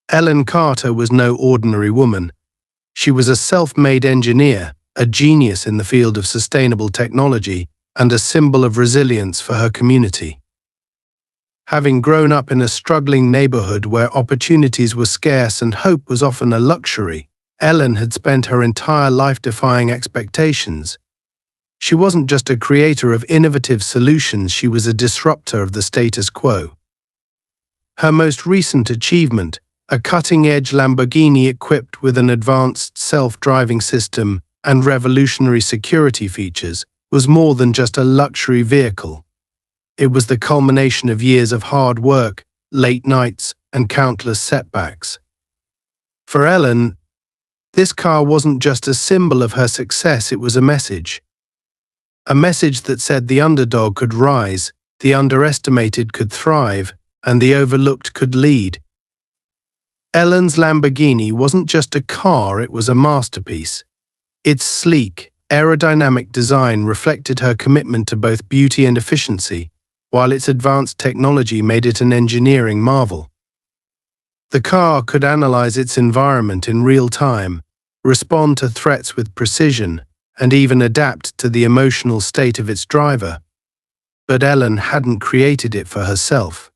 Ellen Carter was no ordinary woman. She was a self-made engineer, a genius in the field of sustainable technology, and a symbol of resilience for her community. Having grown up in a struggling neighborhood where opportunities were scarce and hope was often a luxury, Ellen had spent her entire life defying expectations. She wasn't just a creator of innovative solutions, she was a disruptor of the status quo. Her most recent achievement, a cutting-edge Lamborghini equipped with an advanced self-driving system and revolutionary security features, was more than just a luxury vehicle. It was the culmination of years of hard work, late nights, and countless setbacks. For Ellen, this car wasn't just a symbol of her success, it was a message. A message that said the underdog could rise, the underestimated could thrive, and the overlooked could lead. Ellen's Lamborghini wasn't just a car, it was a masterpiece. Its sleek, aerodynamic design reflected her commitment to both beauty and efficiency, while its advanced technology made it an engineering marvel. The car could analyze its environment in real time, respond to threats with precision, and even adapt to the emotional state of its driver. But Ellen hadn't created it for herself.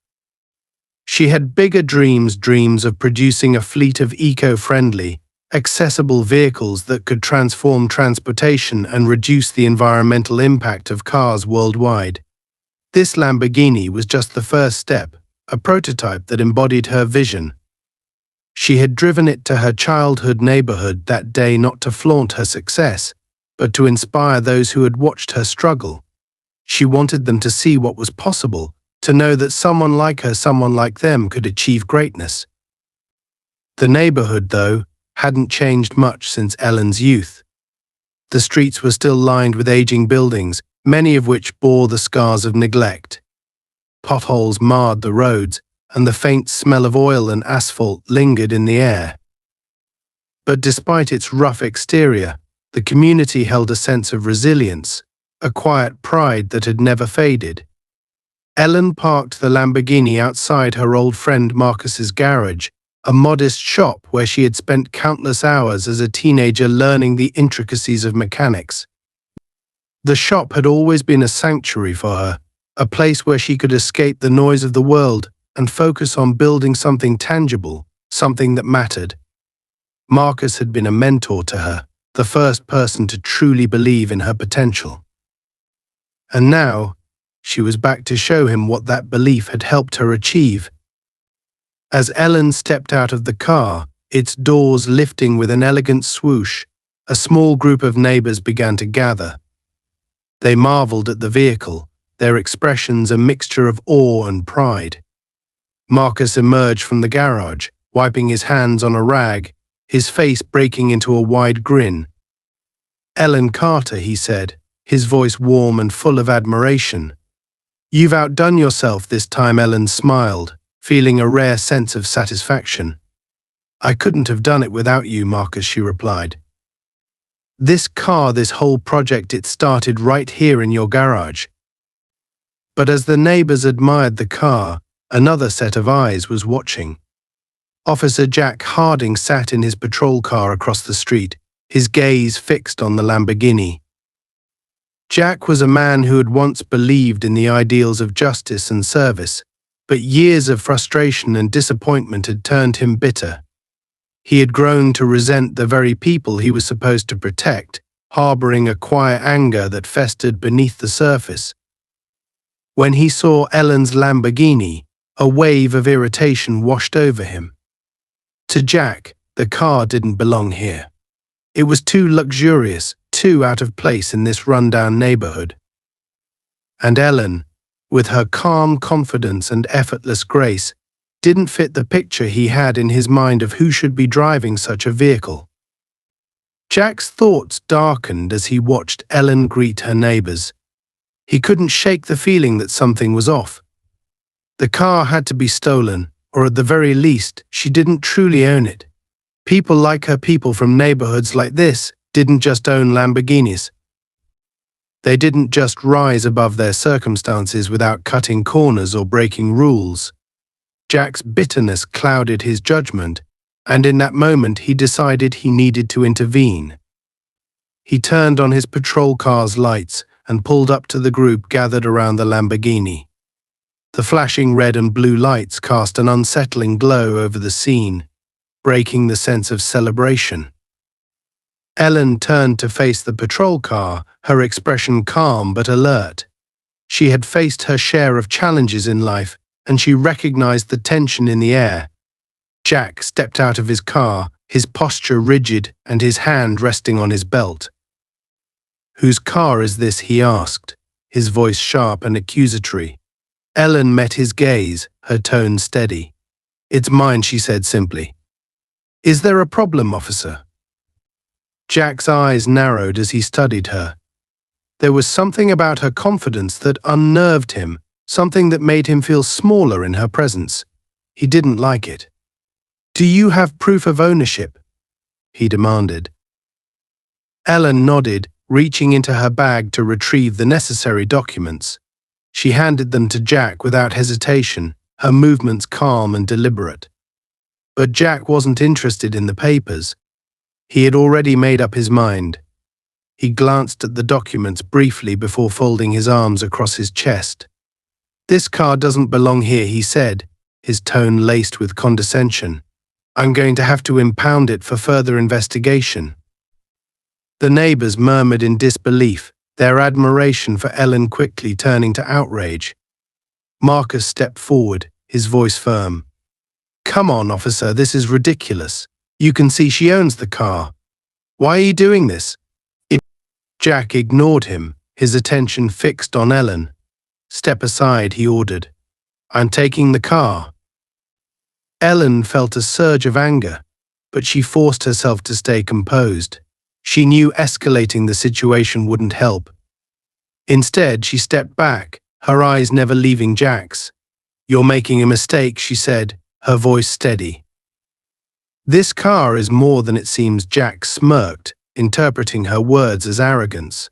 She had bigger dreams of producing a fleet of eco-friendly, accessible vehicles that could transform transportation and reduce the environmental impact of cars worldwide. This Lamborghini was just the first step, a prototype that embodied her vision. She had driven it to her childhood neighborhood that day not to flaunt her success, but to inspire those who had watched her struggle. She wanted them to see what was possible, to know that someone like her, someone like them, could achieve greatness. The neighborhood, though, hadn't changed much since Ellen's youth. The streets were still lined with aging buildings, many of which bore the scars of neglect. Potholes marred the roads, and the faint smell of oil and asphalt lingered in the air. But despite its rough exterior, the community held a sense of resilience, a quiet pride that had never faded. Ellen parked the Lamborghini outside her old friend Marcus's garage, a modest shop where she had spent countless hours as a teenager learning the intricacies of mechanics. The shop had always been a sanctuary for her, a place where she could escape the noise of the world and focus on building something tangible, something that mattered. Marcus had been a mentor to her, the first person to truly believe in her potential. And now, she was back to show him what that belief had helped her achieve. As Ellen stepped out of the car, its doors lifting with an elegant swoosh, a small group of neighbors began to gather. They marveled at the vehicle, their expressions a mixture of awe and pride. Marcus emerged from the garage, wiping his hands on a rag, his face breaking into a wide grin. "Ellen Carter," he said, his voice warm and full of admiration. "You've outdone yourself this time." Ellen smiled, feeling a rare sense of satisfaction. "I couldn't have done it without you, Marcus," she replied. "This car, this whole project, it started right here in your garage." But as the neighbors admired the car, another set of eyes was watching. Officer Jack Harding sat in his patrol car across the street, his gaze fixed on the Lamborghini. Jack was a man who had once believed in the ideals of justice and service, but years of frustration and disappointment had turned him bitter. He had grown to resent the very people he was supposed to protect, harboring a quiet anger that festered beneath the surface. When he saw Ellen's Lamborghini, a wave of irritation washed over him. To Jack, the car didn't belong here. It was too luxurious, too out of place in this rundown neighborhood. And Ellen, with her calm confidence and effortless grace, didn't fit the picture he had in his mind of who should be driving such a vehicle. Jack's thoughts darkened as he watched Ellen greet her neighbors. He couldn't shake the feeling that something was off. The car had to be stolen, or at the very least, she didn't truly own it. People like her, people from neighborhoods like this, didn't just own Lamborghinis. They didn't just rise above their circumstances without cutting corners or breaking rules. Jack's bitterness clouded his judgment, and in that moment he decided he needed to intervene. He turned on his patrol car's lights and pulled up to the group gathered around the Lamborghini. The flashing red and blue lights cast an unsettling glow over the scene, breaking the sense of celebration. Ellen turned to face the patrol car, her expression calm but alert. She had faced her share of challenges in life, and she recognized the tension in the air. Jack stepped out of his car, his posture rigid and his hand resting on his belt. "Whose car is this?" he asked, his voice sharp and accusatory. Ellen met his gaze, her tone steady. "It's mine," she said simply. "Is there a problem, officer?" Jack's eyes narrowed as he studied her. There was something about her confidence that unnerved him, something that made him feel smaller in her presence. He didn't like it. "Do you have proof of ownership?" he demanded. Ellen nodded, reaching into her bag to retrieve the necessary documents. She handed them to Jack without hesitation, her movements calm and deliberate. But Jack wasn't interested in the papers. He had already made up his mind. He glanced at the documents briefly before folding his arms across his chest. "This car doesn't belong here," he said, his tone laced with condescension. "I'm going to have to impound it for further investigation." The neighbors murmured in disbelief, their admiration for Ellen quickly turning to outrage. Marcus stepped forward, his voice firm. "Come on, officer, this is ridiculous. You can see she owns the car. Why are you doing this?" Jack ignored him, his attention fixed on Ellen. "Step aside," he ordered. "I'm taking the car." Ellen felt a surge of anger, but she forced herself to stay composed. She knew escalating the situation wouldn't help. Instead, she stepped back, her eyes never leaving Jack's. "You're making a mistake," she said, her voice steady. "This car is more than it seems," Jack smirked, interpreting her words as arrogance.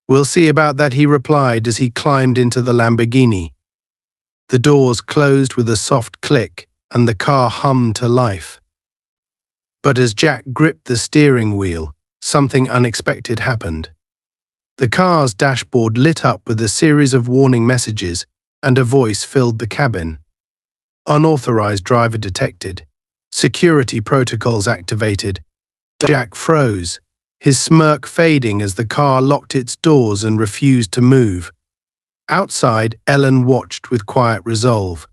"We'll see about that," he replied as he climbed into the Lamborghini. The doors closed with a soft click, and the car hummed to life. But as Jack gripped the steering wheel, something unexpected happened. The car's dashboard lit up with a series of warning messages, and a voice filled the cabin. "Unauthorized driver detected. Security protocols activated." Jack froze, his smirk fading as the car locked its doors and refused to move. Outside, Ellen watched with quiet resolve.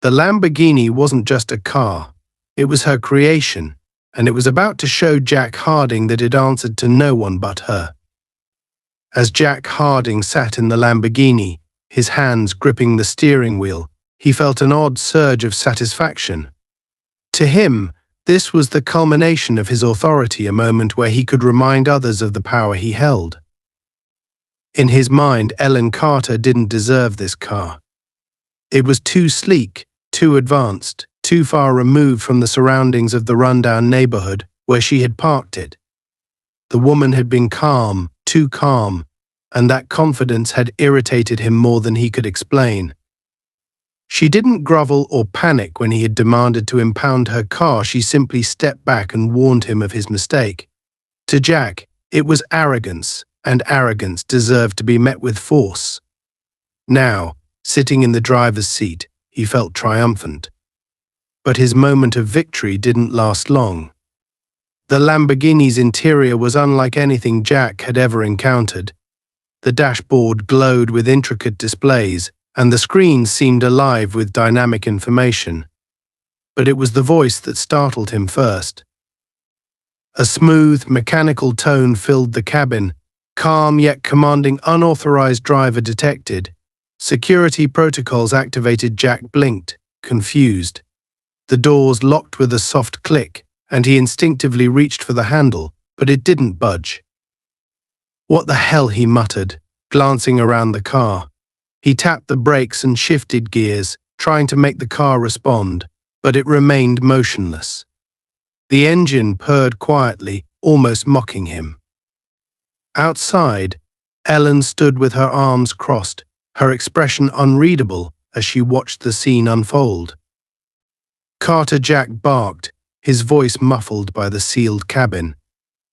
The Lamborghini wasn't just a car, it was her creation, and it was about to show Jack Harding that it answered to no one but her. As Jack Harding sat in the Lamborghini, his hands gripping the steering wheel, he felt an odd surge of satisfaction. To him, this was the culmination of his authority, a moment where he could remind others of the power he held. In his mind, Ellen Carter didn't deserve this car. It was too sleek, too advanced, too far removed from the surroundings of the rundown neighborhood where she had parked it. The woman had been calm, too calm, and that confidence had irritated him more than he could explain. She didn't grovel or panic when he had demanded to impound her car. She simply stepped back and warned him of his mistake. To Jack, it was arrogance, and arrogance deserved to be met with force. Now, sitting in the driver's seat, he felt triumphant. But his moment of victory didn't last long. The Lamborghini's interior was unlike anything Jack had ever encountered. The dashboard glowed with intricate displays, and the screen seemed alive with dynamic information. But it was the voice that startled him first. A smooth, mechanical tone filled the cabin, calm yet commanding. "Unauthorized driver detected. Security protocols activated." Jack blinked, confused. The doors locked with a soft click, and he instinctively reached for the handle, but it didn't budge. "What the hell?" he muttered, glancing around the car. He tapped the brakes and shifted gears, trying to make the car respond, but it remained motionless. The engine purred quietly, almost mocking him. Outside, Ellen stood with her arms crossed, her expression unreadable as she watched the scene unfold. Carter Jack barked, his voice muffled by the sealed cabin.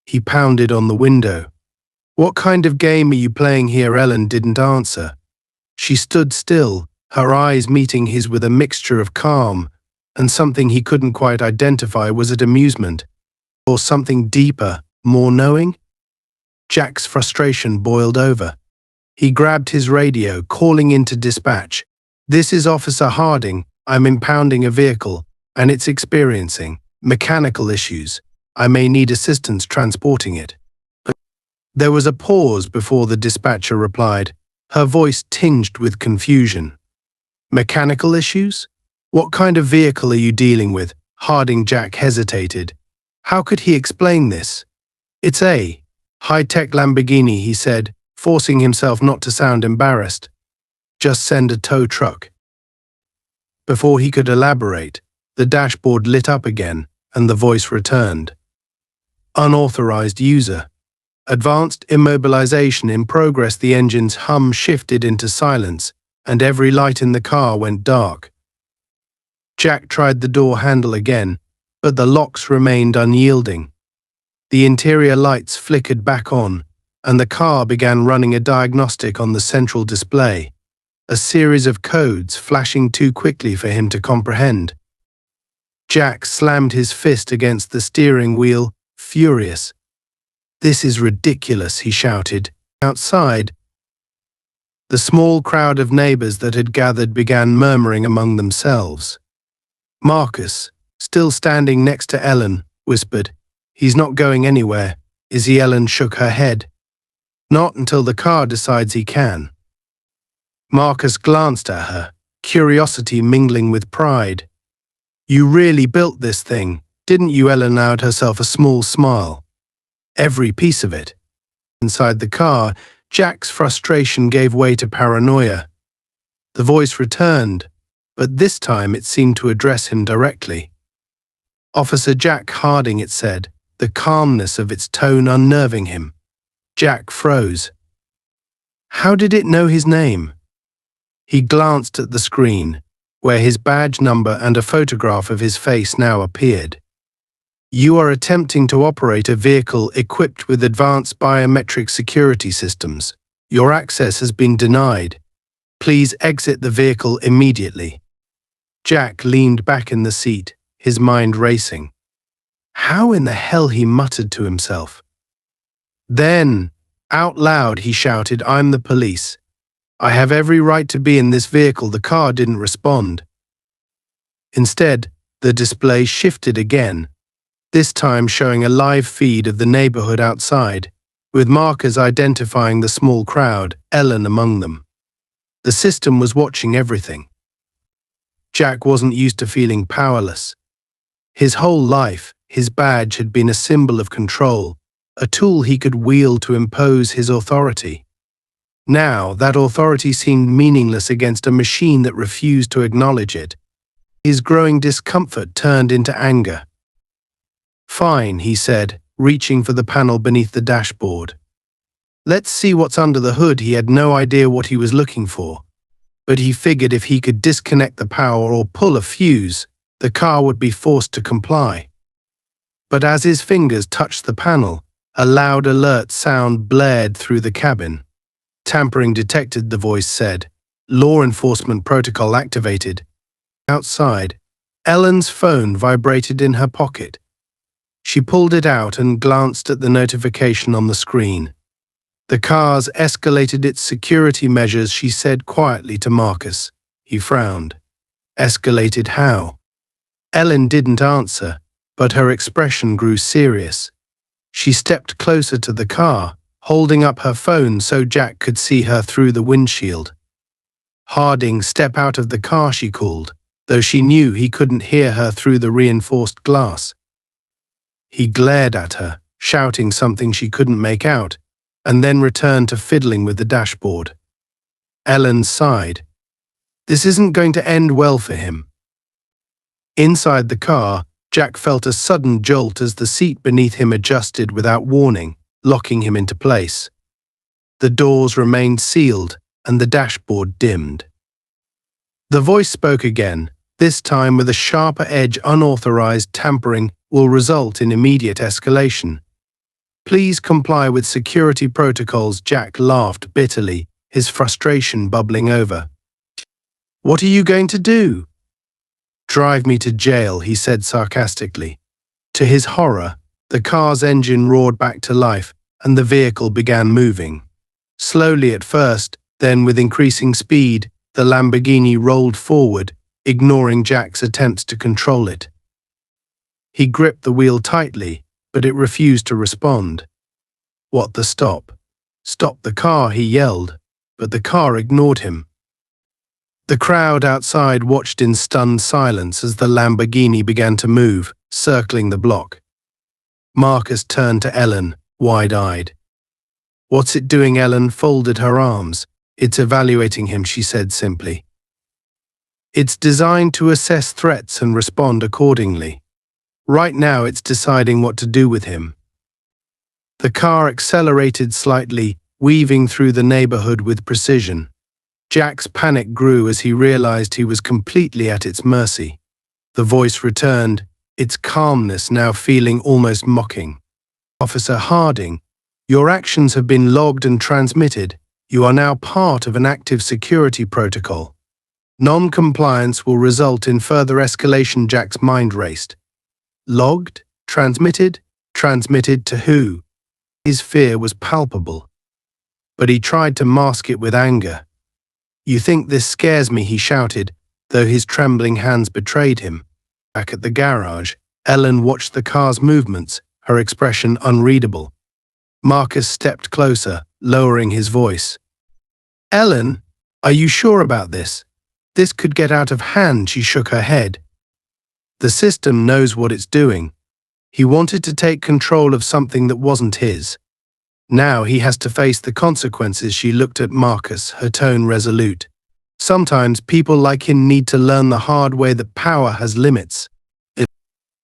He pounded on the window. "What kind of game are you playing here?" Ellen didn't answer. She stood still, her eyes meeting his with a mixture of calm and something he couldn't quite identify. Was it amusement? Or something deeper, more knowing? Jack's frustration boiled over. He grabbed his radio, calling into dispatch. "This is Officer Harding. I'm impounding a vehicle, and it's experiencing mechanical issues. I may need assistance transporting it." There was a pause before the dispatcher replied, her voice tinged with confusion. "Mechanical issues? What kind of vehicle are you dealing with?" Harding Jack hesitated. How could he explain this? "It's a high-tech Lamborghini," he said, forcing himself not to sound embarrassed. "Just send a tow truck." Before he could elaborate, the dashboard lit up again, and the voice returned. "Unauthorized user. Advanced immobilization in progress." The engine's hum shifted into silence, and every light in the car went dark. Jack tried the door handle again, but the locks remained unyielding. The interior lights flickered back on, and the car began running a diagnostic on the central display, a series of codes flashing too quickly for him to comprehend. Jack slammed his fist against the steering wheel, furious. "This is ridiculous," he shouted. Outside, the small crowd of neighbors that had gathered began murmuring among themselves. Marcus, still standing next to Ellen, whispered, "He's not going anywhere, is he?" Ellen shook her head. "Not until the car decides he can." Marcus glanced at her, curiosity mingling with pride. "You really built this thing, didn't you?" Ellen allowed herself a small smile. "Every piece of it." Inside the car, Jack's frustration gave way to paranoia. The voice returned, but this time it seemed to address him directly. "Officer Jack Harding," it said, the calmness of its tone unnerving him. Jack froze. How did it know his name? He glanced at the screen, where his badge number and a photograph of his face now appeared. "You are attempting to operate a vehicle equipped with advanced biometric security systems. Your access has been denied. Please exit the vehicle immediately." Jack leaned back in the seat, his mind racing. How in the hell, he muttered to himself. Then, out loud, he shouted, "I'm the police. I have every right to be in this vehicle." The car didn't respond. Instead, the display shifted again, this time showing a live feed of the neighborhood outside, with markers identifying the small crowd, Ellen among them. The system was watching everything. Jack wasn't used to feeling powerless. His whole life, his badge had been a symbol of control, a tool he could wield to impose his authority. Now, that authority seemed meaningless against a machine that refused to acknowledge it. His growing discomfort turned into anger. "Fine," he said, reaching for the panel beneath the dashboard. "Let's see what's under the hood." He had no idea what he was looking for, but he figured if he could disconnect the power or pull a fuse, the car would be forced to comply. But as his fingers touched the panel, a loud alert sound blared through the cabin. "Tampering detected," the voice said. "Law enforcement protocol activated." Outside, Ellen's phone vibrated in her pocket. She pulled it out and glanced at the notification on the screen. "The car's escalated its security measures," she said quietly to Marcus. He frowned. "Escalated how?" Ellen didn't answer, but her expression grew serious. She stepped closer to the car, holding up her phone so Jack could see her through the windshield. "Harding, step out of the car," she called, though she knew he couldn't hear her through the reinforced glass. He glared at her, shouting something she couldn't make out, and then returned to fiddling with the dashboard. Ellen sighed. This isn't going to end well for him. Inside the car, Jack felt a sudden jolt as the seat beneath him adjusted without warning, locking him into place. The doors remained sealed, and the dashboard dimmed. The voice spoke again, This time with a sharper edge. Unauthorized tampering will result in immediate escalation. Please comply with security protocols. Jack laughed bitterly, his frustration bubbling over. What are you going to do? Drive me to jail, he said sarcastically. To his horror, the car's engine roared back to life, and the vehicle began moving. Slowly at first, then with increasing speed, the Lamborghini rolled forward, ignoring Jack's attempts to control it. He gripped the wheel tightly, but it refused to respond. What the stop? Stop the car, he yelled, but the car ignored him. The crowd outside watched in stunned silence as the Lamborghini began to move, circling the block. Marcus turned to Ellen, wide-eyed. What's it doing? Ellen folded her arms. It's evaluating him, she said simply. It's designed to assess threats and respond accordingly. Right now it's deciding what to do with him. The car accelerated slightly, weaving through the neighborhood with precision. Jack's panic grew as he realized he was completely at its mercy. The voice returned, its calmness now feeling almost mocking. Officer Harding, your actions have been logged and transmitted. You are now part of an active security protocol. Non-compliance will result in further escalation. Jack's mind raced. Logged? Transmitted? Transmitted to who? His fear was palpable. But he tried to mask it with anger. You think this scares me, he shouted, though his trembling hands betrayed him. Back at the garage, Ellen watched the car's movements, her expression unreadable. Marcus stepped closer, lowering his voice. Ellen, are you sure about this? This could get out of hand, she shook her head. The system knows what it's doing. He wanted to take control of something that wasn't his. Now he has to face the consequences. She looked at Marcus, her tone resolute. Sometimes people like him need to learn the hard way that power has limits.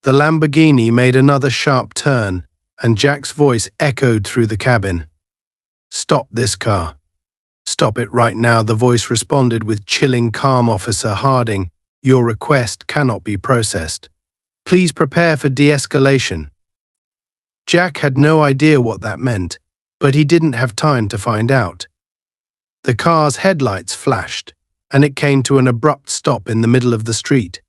The Lamborghini made another sharp turn, and Jack's voice echoed through the cabin. Stop this car. Stop it right now, the voice responded with chilling calm. Officer Harding, your request cannot be processed. Please prepare for de-escalation. Jack had no idea what that meant, but he didn't have time to find out. The car's headlights flashed, and it came to an abrupt stop in the middle of the street.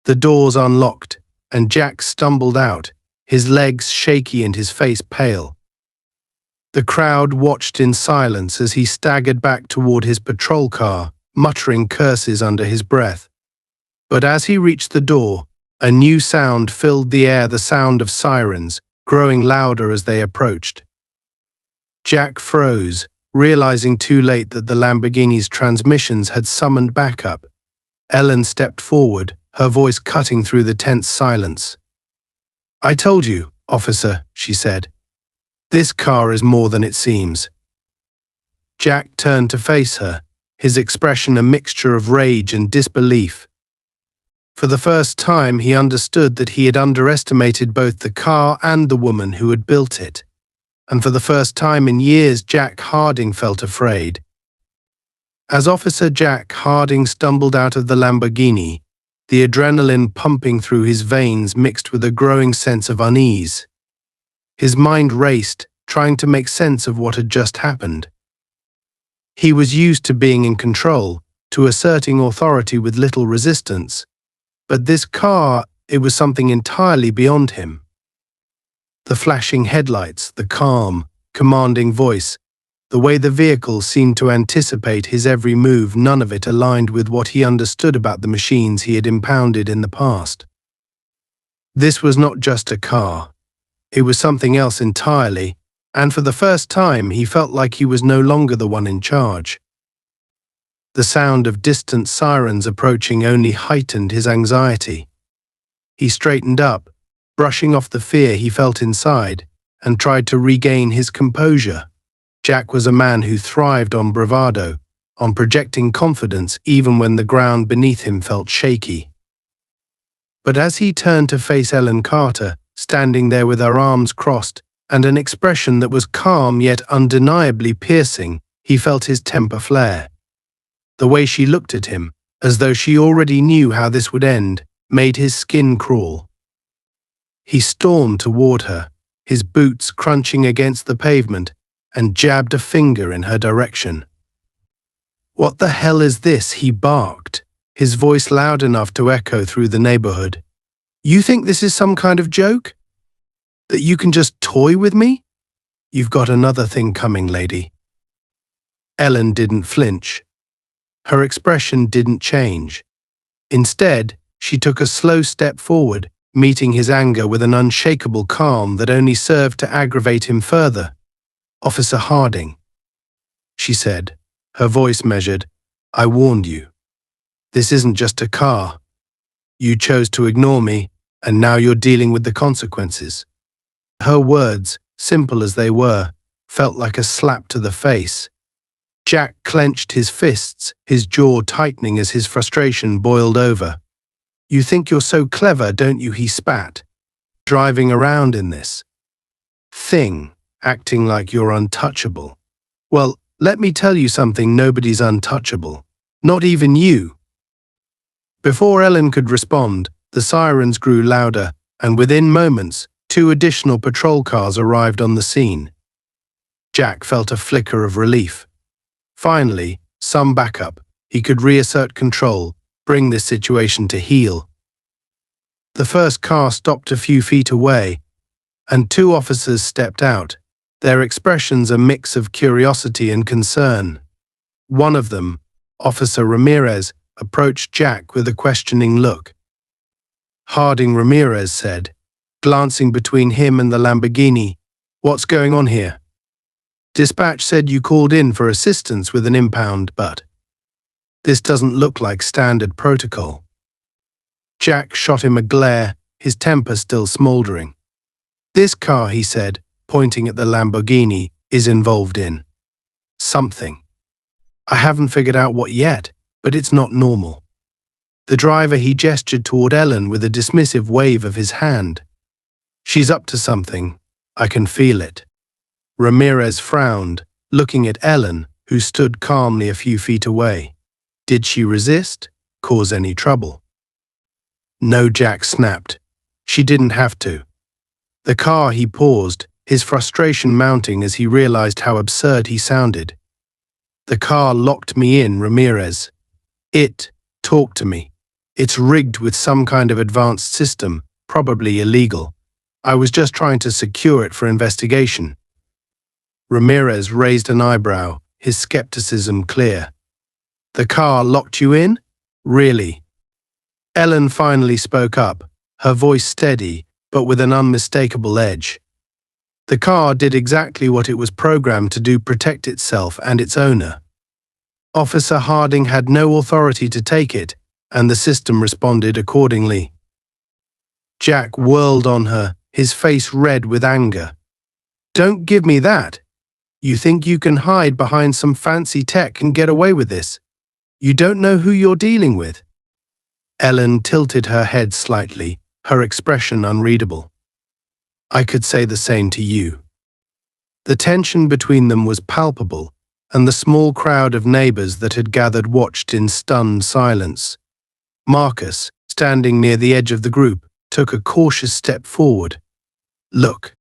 The doors unlocked, and Jack stumbled out, his legs shaky and his face pale. The crowd watched in silence as he staggered back toward his patrol car, muttering curses under his breath. But as he reached the door, a new sound filled the air, the sound of sirens, growing louder as they approached. Jack froze, realizing too late that the Lamborghini's transmissions had summoned backup. Ellen stepped forward, her voice cutting through the tense silence. I told you, officer, she said. This car is more than it seems. Jack turned to face her, his expression a mixture of rage and disbelief. For the first time, he understood that he had underestimated both the car and the woman who had built it. And for the first time in years, Jack Harding felt afraid. As Officer Jack Harding stumbled out of the Lamborghini, the adrenaline pumping through his veins mixed with a growing sense of unease. His mind raced, trying to make sense of what had just happened. He was used to being in control, to asserting authority with little resistance. But this car, it was something entirely beyond him. The flashing headlights, the calm, commanding voice, the way the vehicle seemed to anticipate his every move, none of it aligned with what he understood about the machines he had impounded in the past. This was not just a car. It was something else entirely, and for the first time he felt like he was no longer the one in charge. The sound of distant sirens approaching only heightened his anxiety. He straightened up, brushing off the fear he felt inside, and tried to regain his composure. Jack was a man who thrived on bravado, on projecting confidence even when the ground beneath him felt shaky. But as he turned to face Ellen Carter, standing there with her arms crossed and an expression that was calm yet undeniably piercing, he felt his temper flare. The way she looked at him, as though she already knew how this would end, made his skin crawl. He stormed toward her, his boots crunching against the pavement, and jabbed a finger in her direction. "What the hell is this?" he barked, his voice loud enough to echo through the neighborhood. "You think this is some kind of joke? That you can just toy with me? You've got another thing coming, lady." Ellen didn't flinch. Her expression didn't change. Instead, she took a slow step forward, meeting his anger with an unshakable calm that only served to aggravate him further. "Officer Harding," she said, her voice measured, "I warned you. This isn't just a car. You chose to ignore me, and now you're dealing with the consequences." Her words, simple as they were, felt like a slap to the face. Jack clenched his fists, his jaw tightening as his frustration boiled over. "You think you're so clever, don't you?" he spat. "Driving around in this thing, acting like you're untouchable. Well, let me tell you something, nobody's untouchable. Not even you." Before Ellen could respond, the sirens grew louder, and within moments, 2 additional patrol cars arrived on the scene. Jack felt a flicker of relief. Finally, some backup. He could reassert control, bring this situation to heel. The first car stopped a few feet away, and 2 officers stepped out, their expressions a mix of curiosity and concern. One of them, Officer Ramirez, approached Jack with a questioning look. Harding, Ramirez said, glancing between him and the Lamborghini, "What's going on here?" "Dispatch said you called in for assistance with an impound, but this doesn't look like standard protocol." Jack shot him a glare, his temper still smoldering. "This car," he said, pointing at the Lamborghini, "is involved in something. I haven't figured out what yet, but it's not normal." The driver, he gestured toward Ellen with a dismissive wave of his hand. "She's up to something. I can feel it." Ramirez frowned, looking at Ellen, who stood calmly a few feet away. "Did she resist? Cause any trouble?" "No," Jack snapped. "She didn't have to." The car, he paused, his frustration mounting as he realized how absurd he sounded. "The car locked me in, Ramirez. It talked to me. It's rigged with some kind of advanced system, probably illegal. I was just trying to secure it for investigation." Ramirez raised an eyebrow, his skepticism clear. "The car locked you in? Really?" Ellen finally spoke up, her voice steady, but with an unmistakable edge. "The car did exactly what it was programmed to do, protect itself and its owner. Officer Harding had no authority to take it, and the system responded accordingly." Jack whirled on her, his face red with anger. "Don't give me that. You think you can hide behind some fancy tech and get away with this? You don't know who you're dealing with." Ellen tilted her head slightly, her expression unreadable. "I could say the same to you." The tension between them was palpable, and the small crowd of neighbors that had gathered watched in stunned silence. Marcus, standing near the edge of the group, took a cautious step forward. "Look,"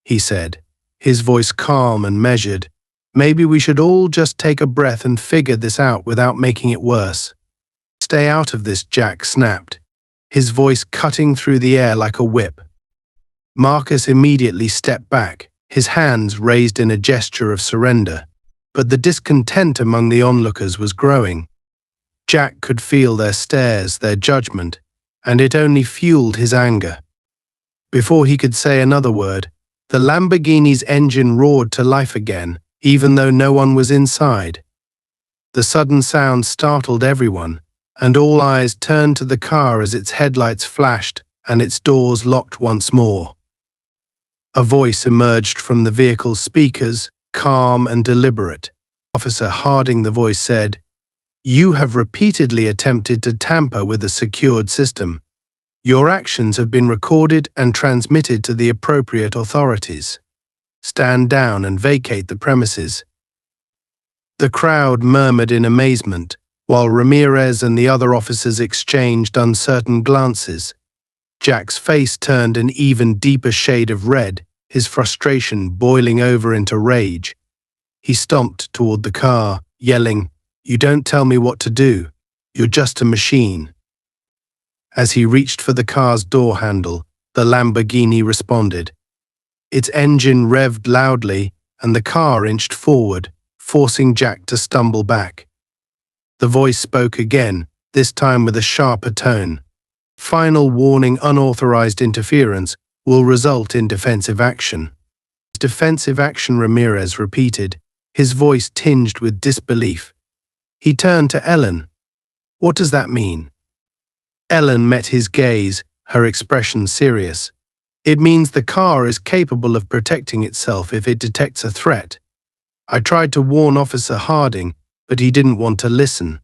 he said, his voice calm and measured, "maybe we should all just take a breath and figure this out without making it worse." "Stay out of this," Jack snapped, his voice cutting through the air like a whip. Marcus immediately stepped back, his hands raised in a gesture of surrender, but the discontent among the onlookers was growing. Jack could feel their stares, their judgment, and it only fueled his anger. Before he could say another word, the Lamborghini's engine roared to life again, even though no one was inside. The sudden sound startled everyone, and all eyes turned to the car as its headlights flashed and its doors locked once more. A voice emerged from the vehicle's speakers, calm and deliberate. "Officer Harding," the voice said, "you have repeatedly attempted to tamper with a secured system. Your actions have been recorded and transmitted to the appropriate authorities. Stand down and vacate the premises." The crowd murmured in amazement, while Ramirez and the other officers exchanged uncertain glances. Jack's face turned an even deeper shade of red, his frustration boiling over into rage. He stomped toward the car, yelling, "You don't tell me what to do. You're just a machine." As he reached for the car's door handle, the Lamborghini responded. Its engine revved loudly, and the car inched forward, forcing Jack to stumble back. The voice spoke again, this time with a sharper tone. "Final warning: unauthorized interference will result in defensive action." "Defensive action," Ramirez repeated, his voice tinged with disbelief. He turned to Ellen. "What does that mean?" Ellen met his gaze, her expression serious. "It means the car is capable of protecting itself if it detects a threat. I tried to warn Officer Harding, but he didn't want to listen."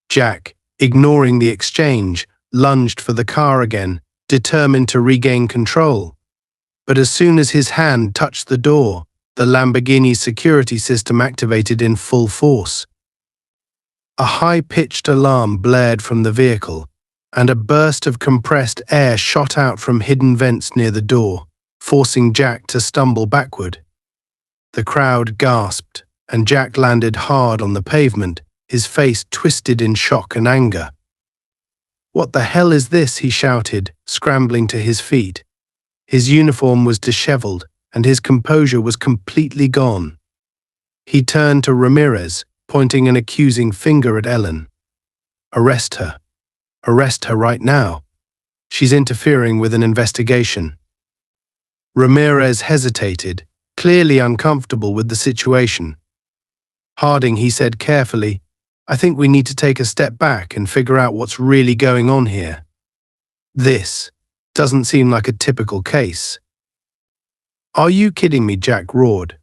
Jack, ignoring the exchange, lunged for the car again, determined to regain control. But as soon as his hand touched the door, the Lamborghini's security system activated in full force. A high-pitched alarm blared from the vehicle, and a burst of compressed air shot out from hidden vents near the door, forcing Jack to stumble backward. The crowd gasped, and Jack landed hard on the pavement, his face twisted in shock and anger. "What the hell is this?" he shouted, scrambling to his feet. His uniform was disheveled, and his composure was completely gone. He turned to Ramirez, pointing an accusing finger at Ellen. "Arrest her. Arrest her right now. She's interfering with an investigation." Ramirez hesitated, clearly uncomfortable with the situation. "Harding," he said carefully, "I think we need to take a step back and figure out what's really going on here. This doesn't seem like a typical case." "Are you kidding me?" Jack roared.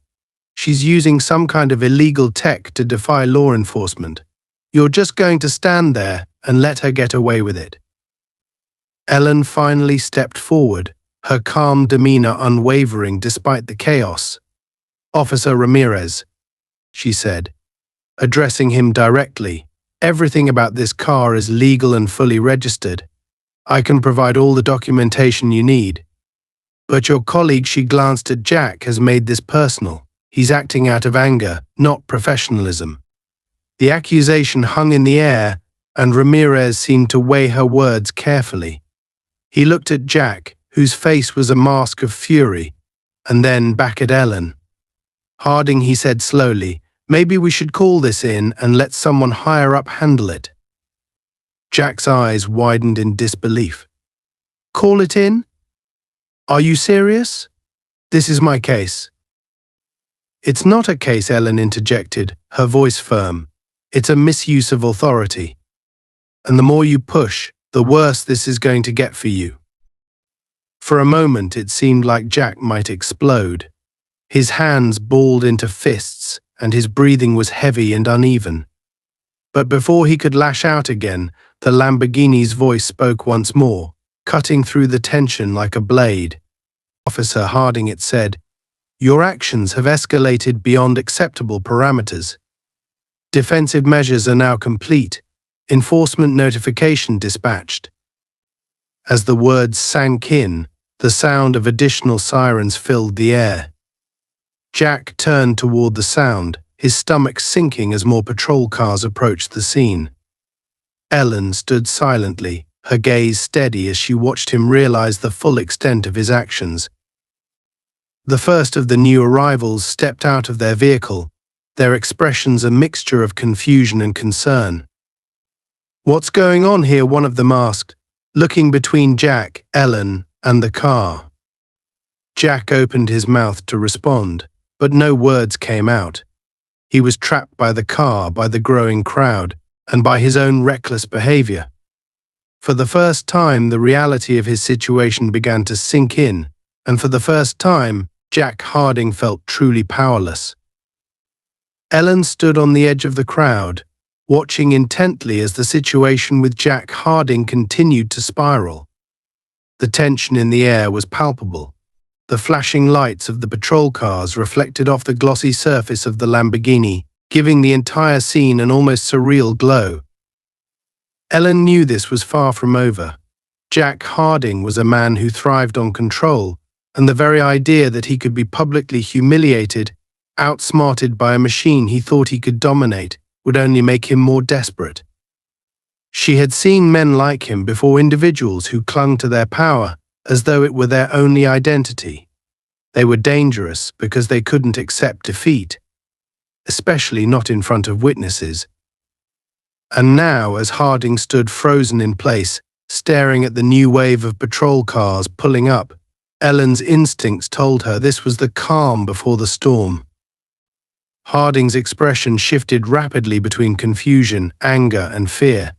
"She's using some kind of illegal tech to defy law enforcement. You're just going to stand there and let her get away with it." Ellen finally stepped forward, her calm demeanor unwavering despite the chaos. "Officer Ramirez," she said, addressing him directly, "everything about this car is legal and fully registered. I can provide all the documentation you need. But your colleague," she glanced at Jack, "has made this personal. He's acting out of anger, not professionalism." The accusation hung in the air, and Ramirez seemed to weigh her words carefully. He looked at Jack, whose face was a mask of fury, and then back at Ellen. "Harding," he said slowly, "maybe we should call this in and let someone higher up handle it." Jack's eyes widened in disbelief. "Call it in? Are you serious? This is my case." "It's not a case," Ellen interjected, her voice firm. "It's a misuse of authority. And the more you push, the worse this is going to get for you." For a moment it seemed like Jack might explode. His hands balled into fists, and his breathing was heavy and uneven. But before he could lash out again, the Lamborghini's voice spoke once more, cutting through the tension like a blade. "Officer Harding," it said, "your actions have escalated beyond acceptable parameters. Defensive measures are now complete. Enforcement notification dispatched." As the words sank in, the sound of additional sirens filled the air. Jack turned toward the sound, his stomach sinking as more patrol cars approached the scene. Ellen stood silently, her gaze steady as she watched him realize the full extent of his actions. The first of the new arrivals stepped out of their vehicle, their expressions a mixture of confusion and concern. "What's going on here?" one of them asked, looking between Jack, Ellen, and the car. Jack opened his mouth to respond, but no words came out. He was trapped by the car, by the growing crowd, and by his own reckless behavior. For the first time, the reality of his situation began to sink in, and for the first time, Jack Harding felt truly powerless. Ellen stood on the edge of the crowd, watching intently as the situation with Jack Harding continued to spiral. The tension in the air was palpable. The flashing lights of the patrol cars reflected off the glossy surface of the Lamborghini, giving the entire scene an almost surreal glow. Ellen knew this was far from over. Jack Harding was a man who thrived on control, and the very idea that he could be publicly humiliated, outsmarted by a machine he thought he could dominate, would only make him more desperate. She had seen men like him before, individuals who clung to their power as though it were their only identity. They were dangerous because they couldn't accept defeat, especially not in front of witnesses. And now, as Harding stood frozen in place, staring at the new wave of patrol cars pulling up, Ellen's instincts told her this was the calm before the storm. Harding's expression shifted rapidly between confusion, anger, and fear.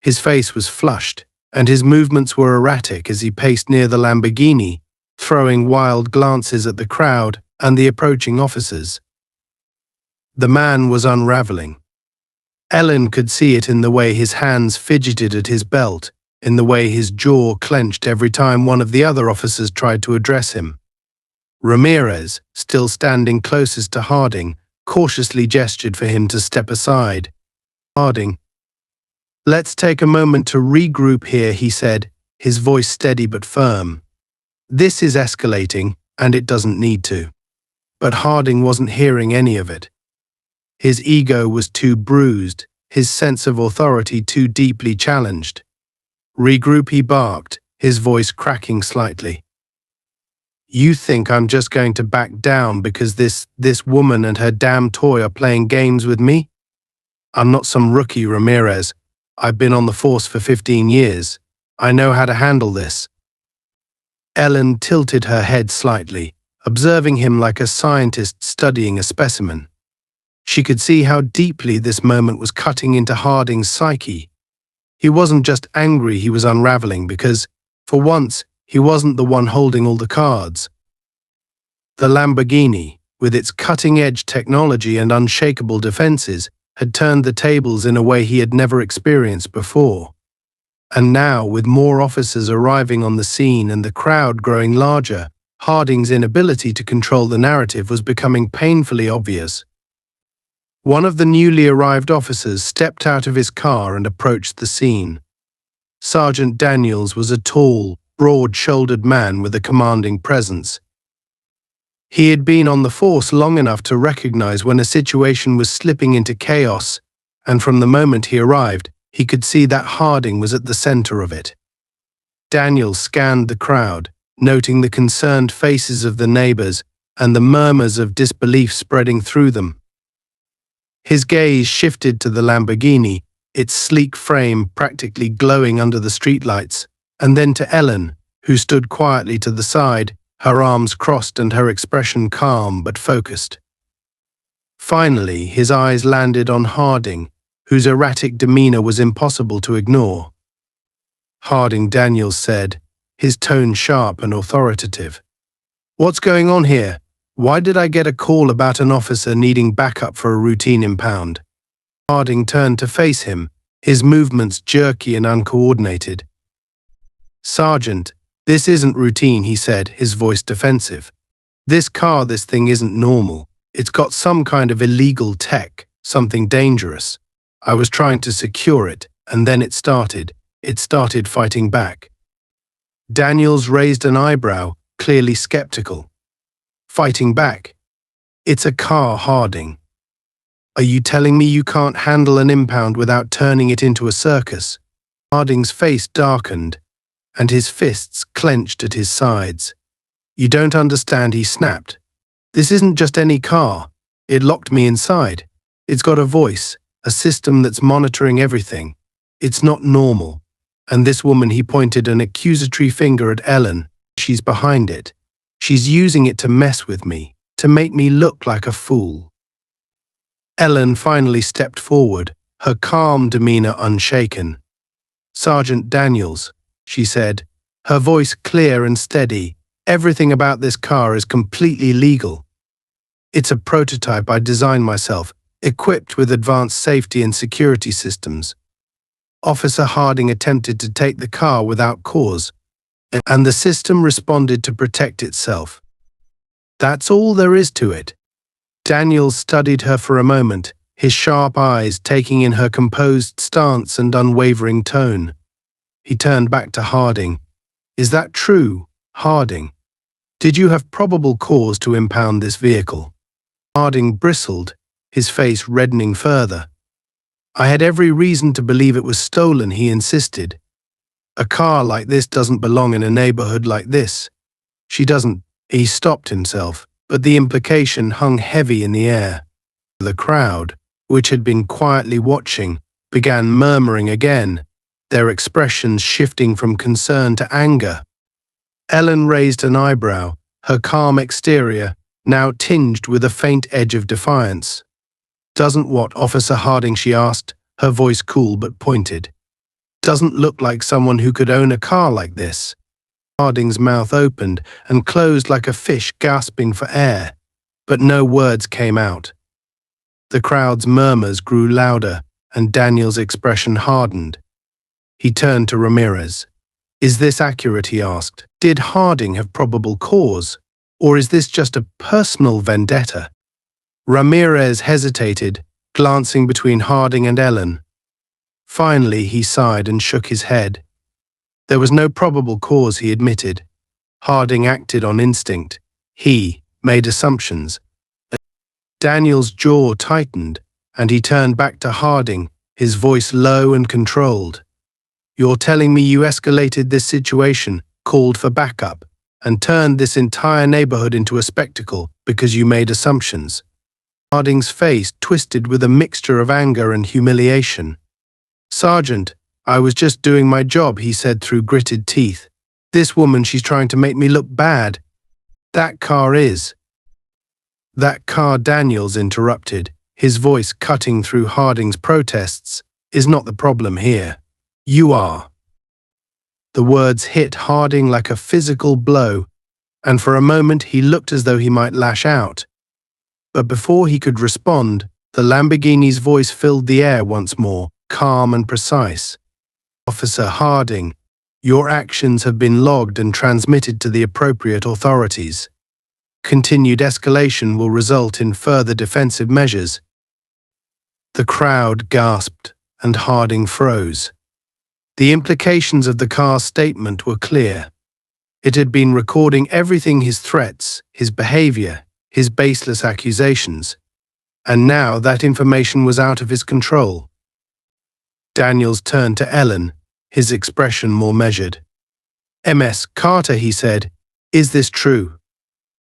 His face was flushed, and his movements were erratic as he paced near the Lamborghini, throwing wild glances at the crowd and the approaching officers. The man was unraveling. Ellen could see it in the way his hands fidgeted at his belt, in the way his jaw clenched every time one of the other officers tried to address him. Ramirez, still standing closest to Harding, cautiously gestured for him to step aside. Harding, "Let's take a moment to regroup here," he said, his voice steady but firm. "This is escalating, and it doesn't need to." But Harding wasn't hearing any of it. His ego was too bruised, his sense of authority too deeply challenged. "Regroup," he barked, his voice cracking slightly. "You think I'm just going to back down because this woman and her damn toy are playing games with me? I'm not some rookie, Ramirez. I've been on the force for 15 years. I know how to handle this." Ellen tilted her head slightly, observing him like a scientist studying a specimen. She could see how deeply this moment was cutting into Harding's psyche. He wasn't just angry, he was unraveling because, for once, he wasn't the one holding all the cards. The Lamborghini, with its cutting-edge technology and unshakable defenses, had turned the tables in a way he had never experienced before. And now, with more officers arriving on the scene and the crowd growing larger, Harding's inability to control the narrative was becoming painfully obvious. One of the newly arrived officers stepped out of his car and approached the scene. Sergeant Daniels was a tall, broad-shouldered man with a commanding presence. He had been on the force long enough to recognize when a situation was slipping into chaos, and from the moment he arrived, he could see that Harding was at the center of it. Daniels scanned the crowd, noting the concerned faces of the neighbors and the murmurs of disbelief spreading through them. His gaze shifted to the Lamborghini, its sleek frame practically glowing under the streetlights, and then to Ellen, who stood quietly to the side, her arms crossed and her expression calm but focused. Finally, his eyes landed on Harding, whose erratic demeanor was impossible to ignore. "Harding," Daniels said, his tone sharp and authoritative. "What's going on here? Why did I get a call about an officer needing backup for a routine impound?" Harding turned to face him, his movements jerky and uncoordinated. "Sergeant, this isn't routine," he said, his voice defensive. This thing isn't normal. It's got some kind of illegal tech, something dangerous. I was trying to secure it, and then it started fighting back." Daniels raised an eyebrow, clearly skeptical. "Fighting back? It's a car, Harding. Are you telling me you can't handle an impound without turning it into a circus?" Harding's face darkened, and his fists clenched at his sides. "You don't understand," he snapped. "This isn't just any car. It locked me inside. It's got a voice, a system that's monitoring everything. It's not normal. And this woman," he pointed an accusatory finger at Ellen, "she's behind it. She's using it to mess with me, to make me look like a fool." Ellen finally stepped forward, her calm demeanor unshaken. "Sergeant Daniels," she said, her voice clear and steady, "everything about this car is completely legal. It's a prototype I designed myself, equipped with advanced safety and security systems. Officer Harding attempted to take the car without cause, and the system responded to protect itself. That's all there is to it." Daniels studied her for a moment, his sharp eyes taking in her composed stance and unwavering tone. He turned back to Harding. "Is that true, Harding? Did you have probable cause to impound this vehicle?" Harding bristled, his face reddening further. "I had every reason to believe it was stolen," he insisted. "A car like this doesn't belong in a neighborhood like this. She doesn't." He stopped himself, but the implication hung heavy in the air. The crowd, which had been quietly watching, began murmuring again, their expressions shifting from concern to anger. Ellen raised an eyebrow, her calm exterior now tinged with a faint edge of defiance. "Doesn't what, Officer Harding?" she asked, her voice cool but pointed. "Doesn't look like someone who could own a car like this." Harding's mouth opened and closed like a fish gasping for air, but no words came out. The crowd's murmurs grew louder, and Daniel's expression hardened. He turned to Ramirez. "Is this accurate?" he asked. "Did Harding have probable cause, or is this just a personal vendetta?" Ramirez hesitated, glancing between Harding and Ellen. Finally, he sighed and shook his head. There was no probable cause, he admitted. Harding acted on instinct. He made assumptions. Daniel's jaw tightened, and he turned back to Harding, his voice low and controlled. "You're telling me you escalated this situation, called for backup, and turned this entire neighborhood into a spectacle because you made assumptions?" Harding's face twisted with a mixture of anger and humiliation. "Sergeant, I was just doing my job," he said through gritted teeth. "This woman, she's trying to make me look bad. That car is." "That car," Daniels interrupted, his voice cutting through Harding's protests, "is not the problem here. You are." The words hit Harding like a physical blow, and for a moment he looked as though he might lash out. But before he could respond, the Lamborghini's voice filled the air once more, calm and precise. "Officer Harding, your actions have been logged and transmitted to the appropriate authorities. Continued escalation will result in further defensive measures." The crowd gasped, and Harding froze. The implications of the car's statement were clear. It had been recording everything: his threats, his behavior, his baseless accusations. And now that information was out of his control. Daniels turned to Ellen, his expression more measured. "Ms. Carter," he said, "is this true?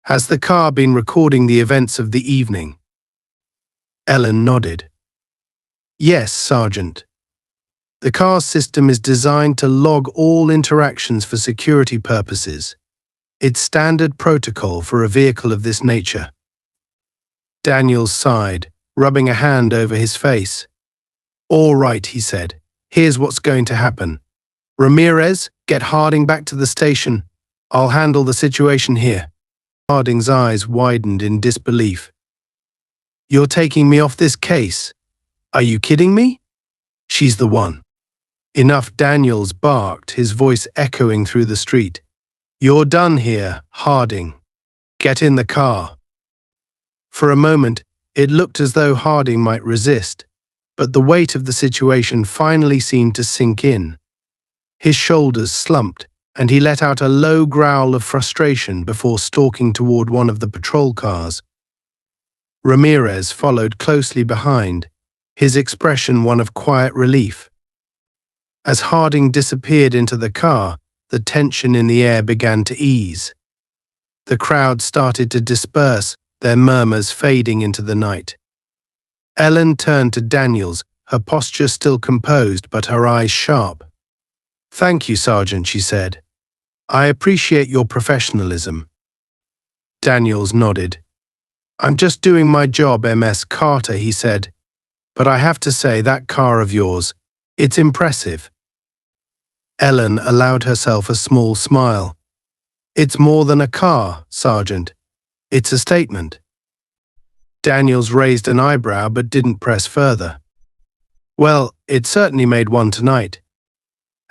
Has the car been recording the events of the evening?" Ellen nodded. "Yes, Sergeant. The car's system is designed to log all interactions for security purposes. It's standard protocol for a vehicle of this nature." Daniels sighed, rubbing a hand over his face. "All right," he said. "Here's what's going to happen. Ramirez, get Harding back to the station. I'll handle the situation here." Harding's eyes widened in disbelief. "You're taking me off this case? Are you kidding me? She's the one." "Enough," Daniels barked, his voice echoing through the street. "You're done here, Harding. Get in the car." For a moment, it looked as though Harding might resist, but the weight of the situation finally seemed to sink in. His shoulders slumped, and he let out a low growl of frustration before stalking toward one of the patrol cars. Ramirez followed closely behind, his expression one of quiet relief. As Harding disappeared into the car, the tension in the air began to ease. The crowd started to disperse, their murmurs fading into the night. Ellen turned to Daniels, her posture still composed but her eyes sharp. "Thank you, Sergeant," she said. "I appreciate your professionalism." Daniels nodded. "I'm just doing my job, Ms. Carter," he said. "But I have to say, that car of yours, it's impressive." Ellen allowed herself a small smile. "It's more than a car, Sergeant. It's a statement." Daniels raised an eyebrow but didn't press further. "Well, it certainly made one tonight."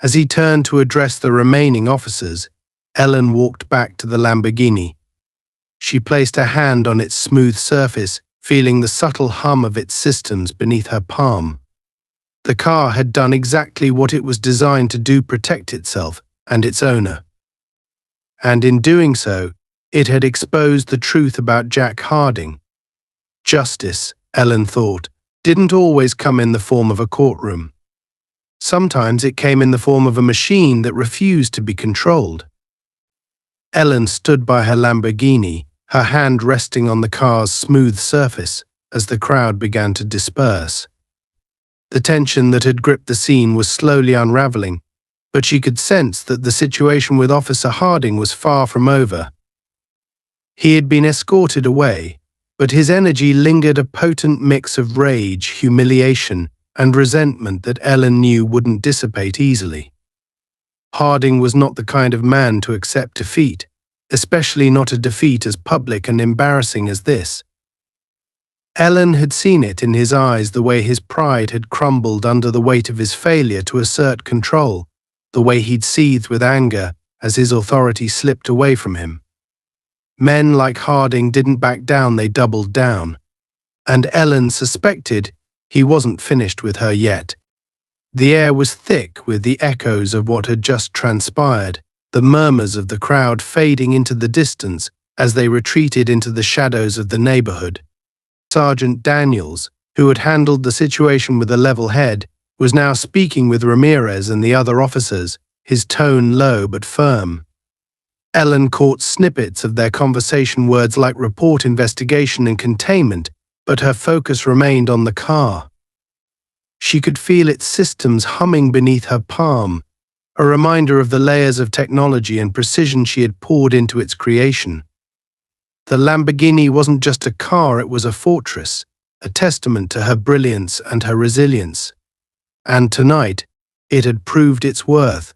As he turned to address the remaining officers, Ellen walked back to the Lamborghini. She placed a hand on its smooth surface, feeling the subtle hum of its systems beneath her palm. The car had done exactly what it was designed to do: protect itself and its owner. And in doing so, it had exposed the truth about Jack Harding. Justice, Ellen thought, didn't always come in the form of a courtroom. Sometimes it came in the form of a machine that refused to be controlled. Ellen stood by her Lamborghini, her hand resting on the car's smooth surface as the crowd began to disperse. The tension that had gripped the scene was slowly unraveling, but she could sense that the situation with Officer Harding was far from over. He had been escorted away, but his energy lingered, a potent mix of rage, humiliation, and resentment that Ellen knew wouldn't dissipate easily. Harding was not the kind of man to accept defeat, especially not a defeat as public and embarrassing as this. Ellen had seen it in his eyes, the way his pride had crumbled under the weight of his failure to assert control, the way he'd seethed with anger as his authority slipped away from him. Men like Harding didn't back down, they doubled down. And Ellen suspected he wasn't finished with her yet. The air was thick with the echoes of what had just transpired, the murmurs of the crowd fading into the distance as they retreated into the shadows of the neighborhood. Sergeant Daniels, who had handled the situation with a level head, was now speaking with Ramirez and the other officers, his tone low but firm. Ellen caught snippets of their conversation, words like report, investigation, and containment, but her focus remained on the car. She could feel its systems humming beneath her palm, a reminder of the layers of technology and precision she had poured into its creation. The Lamborghini wasn't just a car, it was a fortress, a testament to her brilliance and her resilience. And tonight, it had proved its worth.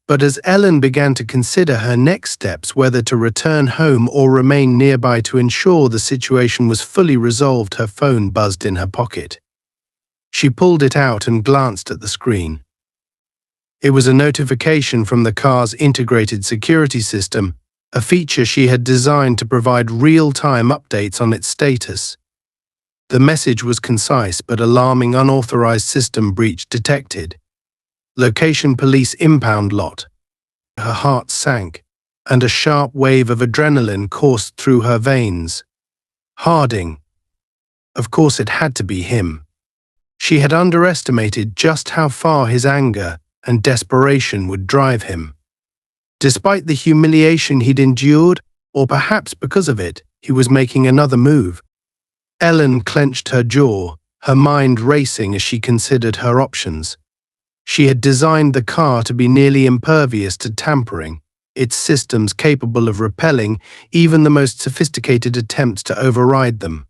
But as Ellen began to consider her next steps, whether to return home or remain nearby to ensure the situation was fully resolved, her phone buzzed in her pocket. She pulled it out and glanced at the screen. It was a notification from the car's integrated security system, a feature she had designed to provide real-time updates on its status. The message was concise but alarming: unauthorized system breach detected. Location: police impound lot. Her heart sank, and a sharp wave of adrenaline coursed through her veins. Harding. Of course it had to be him. She had underestimated just how far his anger and desperation would drive him. Despite the humiliation he'd endured, or perhaps because of it, he was making another move. Ellen clenched her jaw, her mind racing as she considered her options. She had designed the car to be nearly impervious to tampering, its systems capable of repelling even the most sophisticated attempts to override them.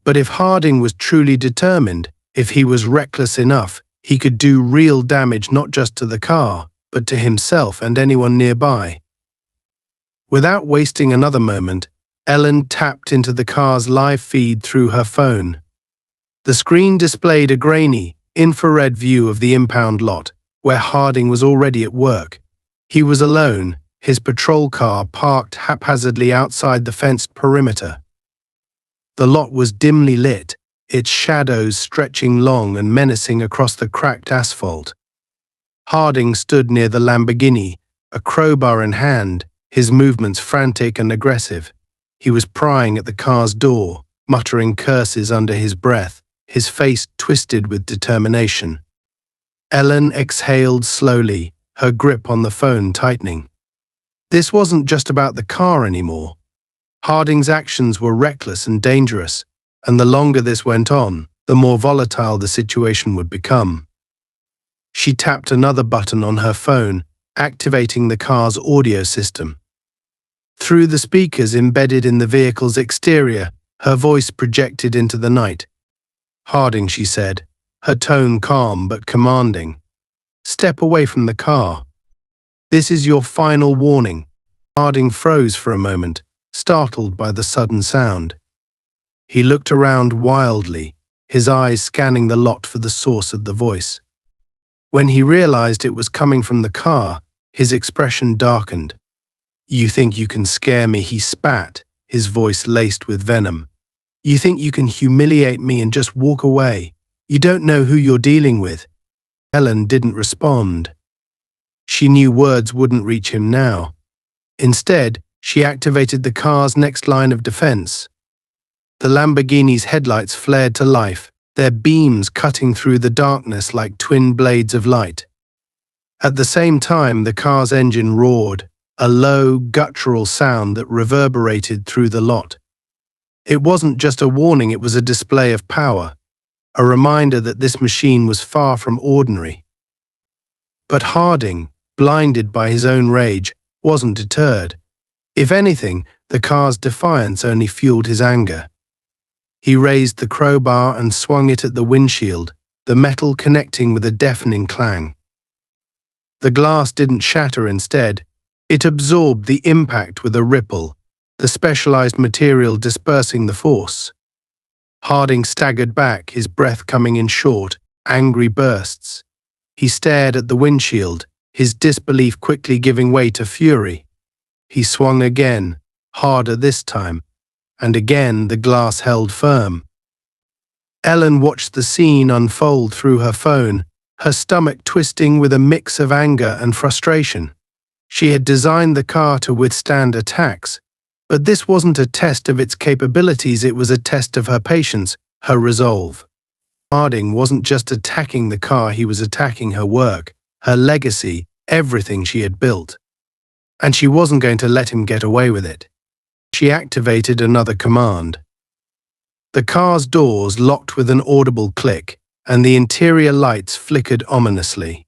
But if Harding was truly determined, if he was reckless enough, he could do real damage not just to the car, but to himself and anyone nearby. Without wasting another moment, Ellen tapped into the car's live feed through her phone. The screen displayed a grainy, infrared view of the impound lot, where Harding was already at work. He was alone, his patrol car parked haphazardly outside the fenced perimeter. The lot was dimly lit, its shadows stretching long and menacing across the cracked asphalt. Harding stood near the Lamborghini, a crowbar in hand, his movements frantic and aggressive. He was prying at the car's door, muttering curses under his breath, his face twisted with determination. Ellen exhaled slowly, her grip on the phone tightening. This wasn't just about the car anymore. Harding's actions were reckless and dangerous, and the longer this went on, the more volatile the situation would become. She tapped another button on her phone, activating the car's audio system. Through the speakers embedded in the vehicle's exterior, her voice projected into the night. "Harding," she said, her tone calm but commanding. "Step away from the car. This is your final warning." Harding froze for a moment, startled by the sudden sound. He looked around wildly, his eyes scanning the lot for the source of the voice. When he realized it was coming from the car, his expression darkened. "You think you can scare me?" he spat, his voice laced with venom. You think you can humiliate me and just walk away? You don't know who you're dealing with." Ellen didn't respond. She knew words wouldn't reach him now. Instead, she activated the car's next line of defense. The Lamborghini's headlights flared to life, their beams cutting through the darkness like twin blades of light. At the same time, the car's engine roared, a low, guttural sound that reverberated through the lot. It wasn't just a warning, it was a display of power, a reminder that this machine was far from ordinary. But Harding, blinded by his own rage, wasn't deterred. If anything, the car's defiance only fueled his anger. He raised the crowbar and swung it at the windshield, the metal connecting with a deafening clang. The glass didn't shatter instead. It absorbed the impact with a ripple, the specialized material dispersing the force. Harding staggered back, his breath coming in short, angry bursts. He stared at the windshield, his disbelief quickly giving way to fury. He swung again, harder this time, and again the glass held firm. Ellen watched the scene unfold through her phone, her stomach twisting with a mix of anger and frustration. She had designed the car to withstand attacks, but this wasn't a test of its capabilities, it was a test of her patience, her resolve. Harding wasn't just attacking the car, he was attacking her work, her legacy, everything she had built. And she wasn't going to let him get away with it. She activated another command. The car's doors locked with an audible click, and the interior lights flickered ominously.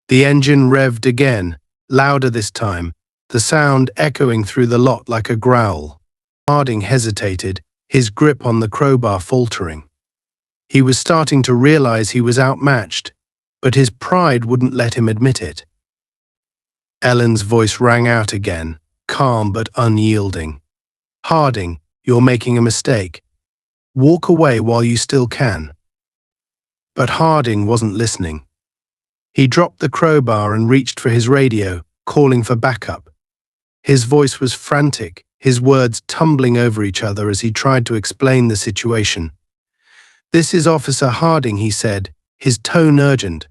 The engine revved again, louder this time, the sound echoing through the lot like a growl. Harding hesitated, his grip on the crowbar faltering. He was starting to realize he was outmatched, but his pride wouldn't let him admit it. Ellen's voice rang out again, calm but unyielding. "Harding, you're making a mistake. Walk away while you still can." But Harding wasn't listening. He dropped the crowbar and reached for his radio, calling for backup. His voice was frantic, his words tumbling over each other as he tried to explain the situation. "This is Officer Harding," he said, his tone urgent.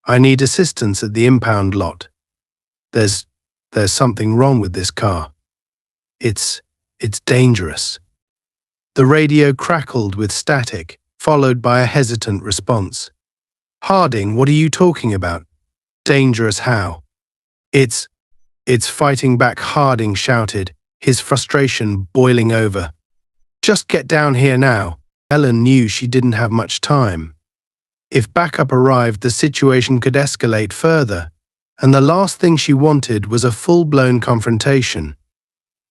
"I need assistance at the impound lot. There's something wrong with this car. It's dangerous." The radio crackled with static, followed by a hesitant response. "Harding, what are you talking about? Dangerous how?" It's fighting back," Harding shouted, his frustration boiling over. "Just get down here now." Ellen knew she didn't have much time. If backup arrived, the situation could escalate further, and the last thing she wanted was a full-blown confrontation.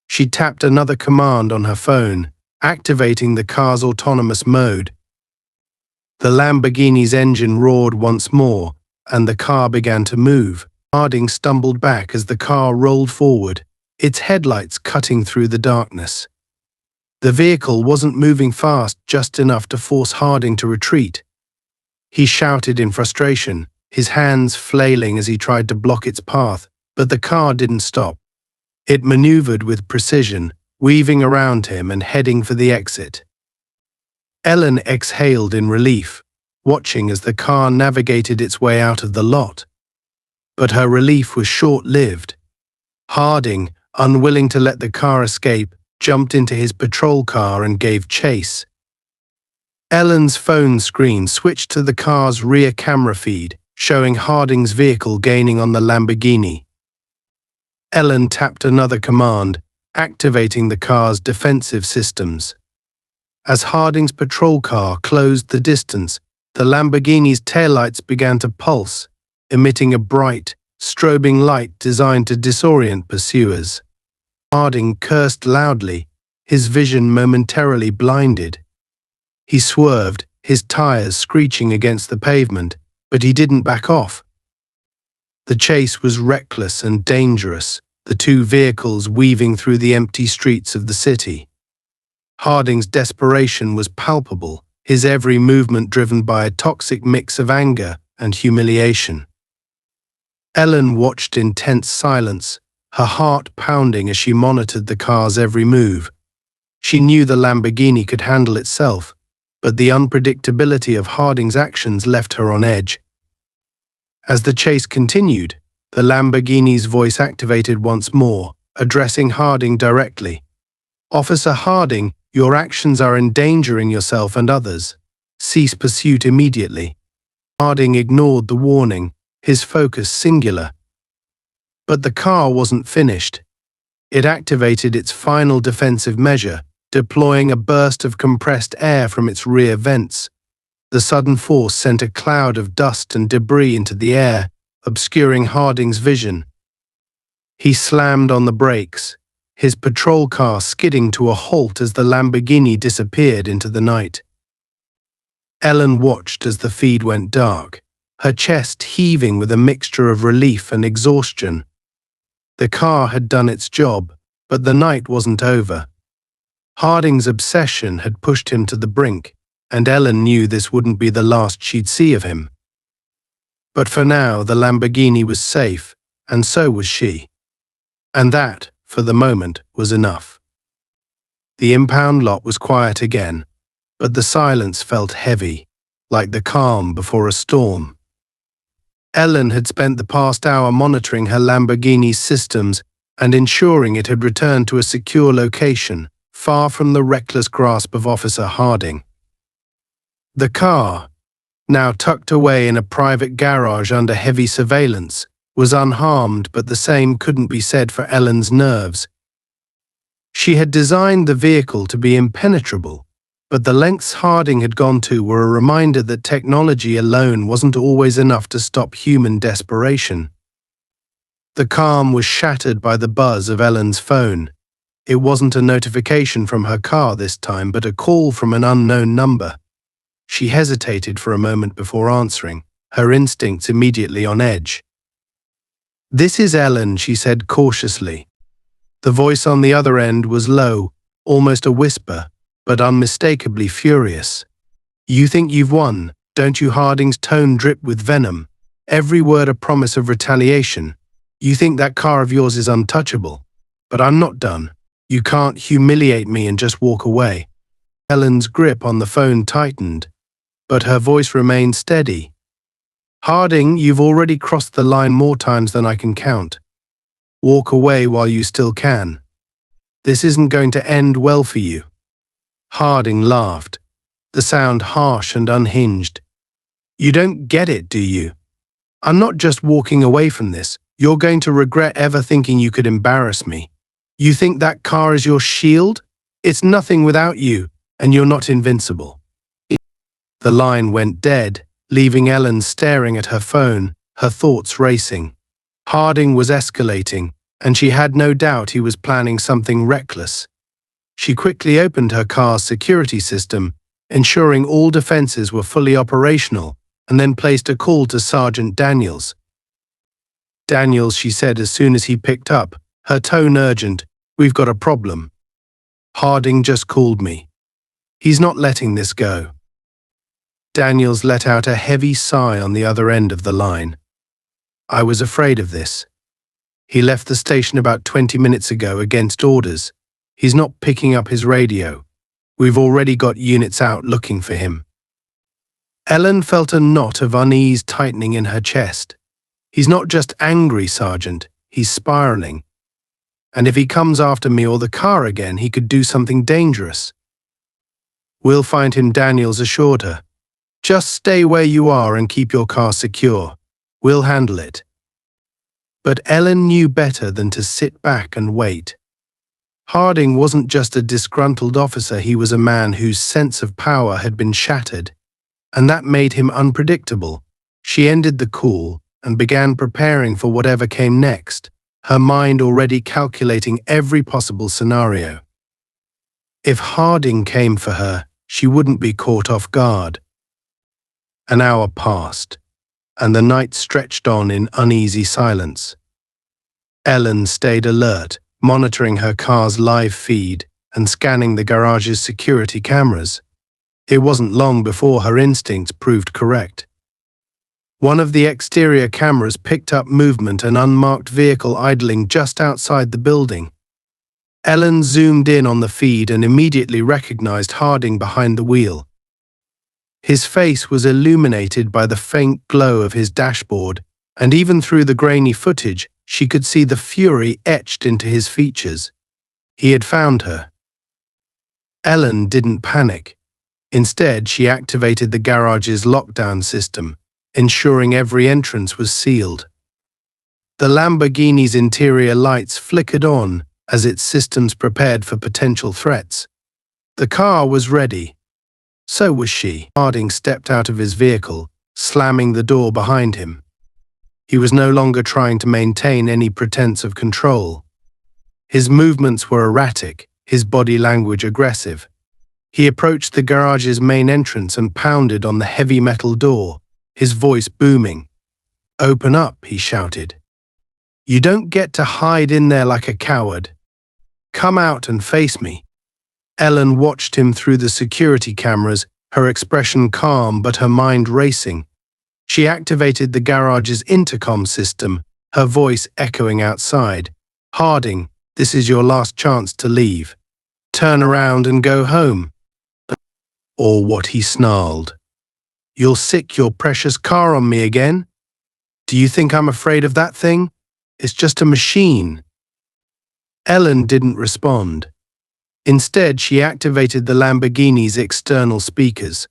She tapped another command on her phone, activating the car's autonomous mode. The Lamborghini's engine roared once more, and the car began to move. Harding stumbled back as the car rolled forward, its headlights cutting through the darkness. The vehicle wasn't moving fast, just enough to force Harding to retreat. He shouted in frustration, his hands flailing as he tried to block its path, but the car didn't stop. It maneuvered with precision, weaving around him and heading for the exit. Ellen exhaled in relief, watching as the car navigated its way out of the lot. But her relief was short-lived. Harding, unwilling to let the car escape, jumped into his patrol car and gave chase. Ellen's phone screen switched to the car's rear camera feed, showing Harding's vehicle gaining on the Lamborghini. Ellen tapped another command, activating the car's defensive systems. As Harding's patrol car closed the distance, the Lamborghini's taillights began to pulse, emitting a bright, strobing light designed to disorient pursuers. Harding cursed loudly, his vision momentarily blinded. He swerved, his tires screeching against the pavement, but he didn't back off. The chase was reckless and dangerous, the two vehicles weaving through the empty streets of the city. Harding's desperation was palpable, his every movement driven by a toxic mix of anger and humiliation. Ellen watched in tense silence, her heart pounding as she monitored the car's every move. She knew the Lamborghini could handle itself, but the unpredictability of Harding's actions left her on edge. As the chase continued, the Lamborghini's voice activated once more, addressing Harding directly. "Officer Harding, your actions are endangering yourself and others. Cease pursuit immediately." Harding ignored the warning, his focus singular. But the car wasn't finished. It activated its final defensive measure, deploying a burst of compressed air from its rear vents. The sudden force sent a cloud of dust and debris into the air, obscuring Harding's vision. He slammed on the brakes, his patrol car skidding to a halt as the Lamborghini disappeared into the night. Ellen watched as the feed went dark, her chest heaving with a mixture of relief and exhaustion. The car had done its job, but the night wasn't over. Harding's obsession had pushed him to the brink, and Ellen knew this wouldn't be the last she'd see of him. But for now, the Lamborghini was safe, and so was she. And that, for the moment, was enough. The impound lot was quiet again, but the silence felt heavy, like the calm before a storm. Ellen had spent the past hour monitoring her Lamborghini's systems and ensuring it had returned to a secure location, far from the reckless grasp of Officer Harding. The car, now tucked away in a private garage under heavy surveillance, was unharmed, but the same couldn't be said for Ellen's nerves. She had designed the vehicle to be impenetrable, but the lengths Harding had gone to were a reminder that technology alone wasn't always enough to stop human desperation. The calm was shattered by the buzz of Ellen's phone. It wasn't a notification from her car this time, but a call from an unknown number. She hesitated for a moment before answering, her instincts immediately on edge. "This is Ellen," she said cautiously. The voice on the other end was low, almost a whisper, but unmistakably furious. "You think you've won, don't you?" Harding's tone dripped with venom, every word a promise of retaliation. "You think that car of yours is untouchable, but I'm not done. You can't humiliate me and just walk away." Ellen's grip on the phone tightened, but her voice remained steady. "Harding, you've already crossed the line more times than I can count. Walk away while you still can. This isn't going to end well for you." Harding laughed, the sound harsh and unhinged. "You don't get it, do you? I'm not just walking away from this. You're going to regret ever thinking you could embarrass me. You think that car is your shield? It's nothing without you, and you're not invincible." The line went dead, leaving Ellen staring at her phone, her thoughts racing. Harding was escalating, and she had no doubt he was planning something reckless. She quickly opened her car's security system, ensuring all defenses were fully operational, and then placed a call to Sergeant Daniels. "Daniels," she said as soon as he picked up, her tone urgent, "we've got a problem. Harding just called me. He's not letting this go." Daniels let out a heavy sigh on the other end of the line. "I was afraid of this. He left the station about 20 minutes ago against orders. He's not picking up his radio. We've already got units out looking for him." Ellen felt a knot of unease tightening in her chest. "He's not just angry, Sergeant. He's spiraling. And if he comes after me or the car again, he could do something dangerous." "We'll find him," Daniels assured her. "Just stay where you are and keep your car secure. We'll handle it." But Ellen knew better than to sit back and wait. Harding wasn't just a disgruntled officer, he was a man whose sense of power had been shattered, and that made him unpredictable. She ended the call and began preparing for whatever came next, her mind already calculating every possible scenario. If Harding came for her, she wouldn't be caught off guard. An hour passed, and the night stretched on in uneasy silence. Ellen stayed alert, monitoring her car's live feed and scanning the garage's security cameras. It wasn't long before her instincts proved correct. One of the exterior cameras picked up movement, an unmarked vehicle idling just outside the building. Ellen zoomed in on the feed and immediately recognized Harding behind the wheel. His face was illuminated by the faint glow of his dashboard, and even through the grainy footage, she could see the fury etched into his features. He had found her. Ellen didn't panic. Instead, she activated the garage's lockdown system, ensuring every entrance was sealed. The Lamborghini's interior lights flickered on as its systems prepared for potential threats. The car was ready. So was she. Harding stepped out of his vehicle, slamming the door behind him. He was no longer trying to maintain any pretense of control. His movements were erratic, his body language aggressive. He approached the garage's main entrance and pounded on the heavy metal door, his voice booming. "Open up," he shouted. "You don't get to hide in there like a coward. Come out and face me." Ellen watched him through the security cameras, her expression calm but her mind racing. She activated the garage's intercom system, her voice echoing outside. "Harding, this is your last chance to leave. Turn around and go home." Or what he snarled. "You'll sick your precious car on me again? Do you think I'm afraid of that thing? It's just a machine." Ellen didn't respond. Instead, she activated the Lamborghini's external speakers.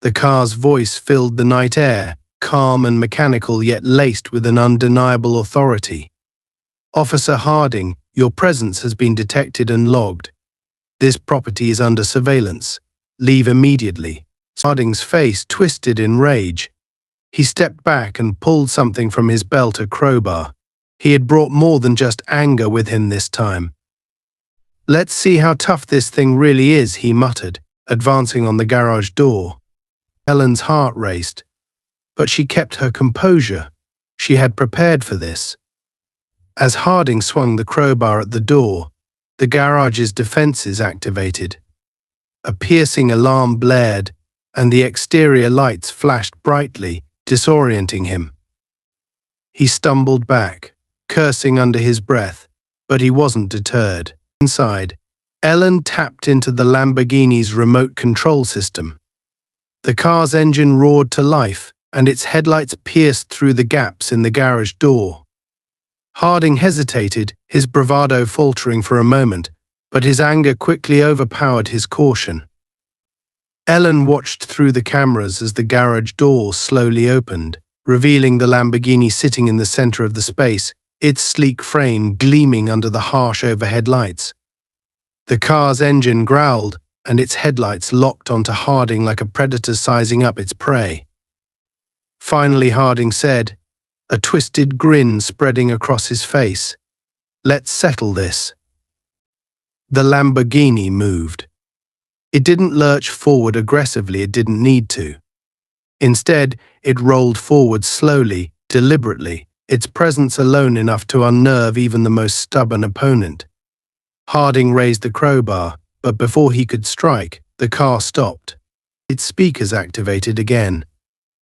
The car's voice filled the night air, calm and mechanical yet laced with an undeniable authority. "Officer Harding, your presence has been detected and logged. This property is under surveillance. Leave immediately." Harding's face twisted in rage. He stepped back and pulled something from his belt, a crowbar. He had brought more than just anger with him this time. "Let's see how tough this thing really is," he muttered, advancing on the garage door. Ellen's heart raced, but she kept her composure. She had prepared for this. As Harding swung the crowbar at the door, the garage's defenses activated. A piercing alarm blared, and the exterior lights flashed brightly, disorienting him. He stumbled back, cursing under his breath, but he wasn't deterred. Inside, Ellen tapped into the Lamborghini's remote control system. The car's engine roared to life, and its headlights pierced through the gaps in the garage door. Harding hesitated, his bravado faltering for a moment, but his anger quickly overpowered his caution. Ellen watched through the cameras as the garage door slowly opened, revealing the Lamborghini sitting in the center of the space, its sleek frame gleaming under the harsh overhead lights. The car's engine growled, and its headlights locked onto Harding like a predator sizing up its prey. Finally, Harding said, a twisted grin spreading across his face, "Let's settle this." The Lamborghini moved. It didn't lurch forward aggressively, it didn't need to. Instead, it rolled forward slowly, deliberately, its presence alone enough to unnerve even the most stubborn opponent. Harding raised the crowbar, but before he could strike, the car stopped. Its speakers activated again.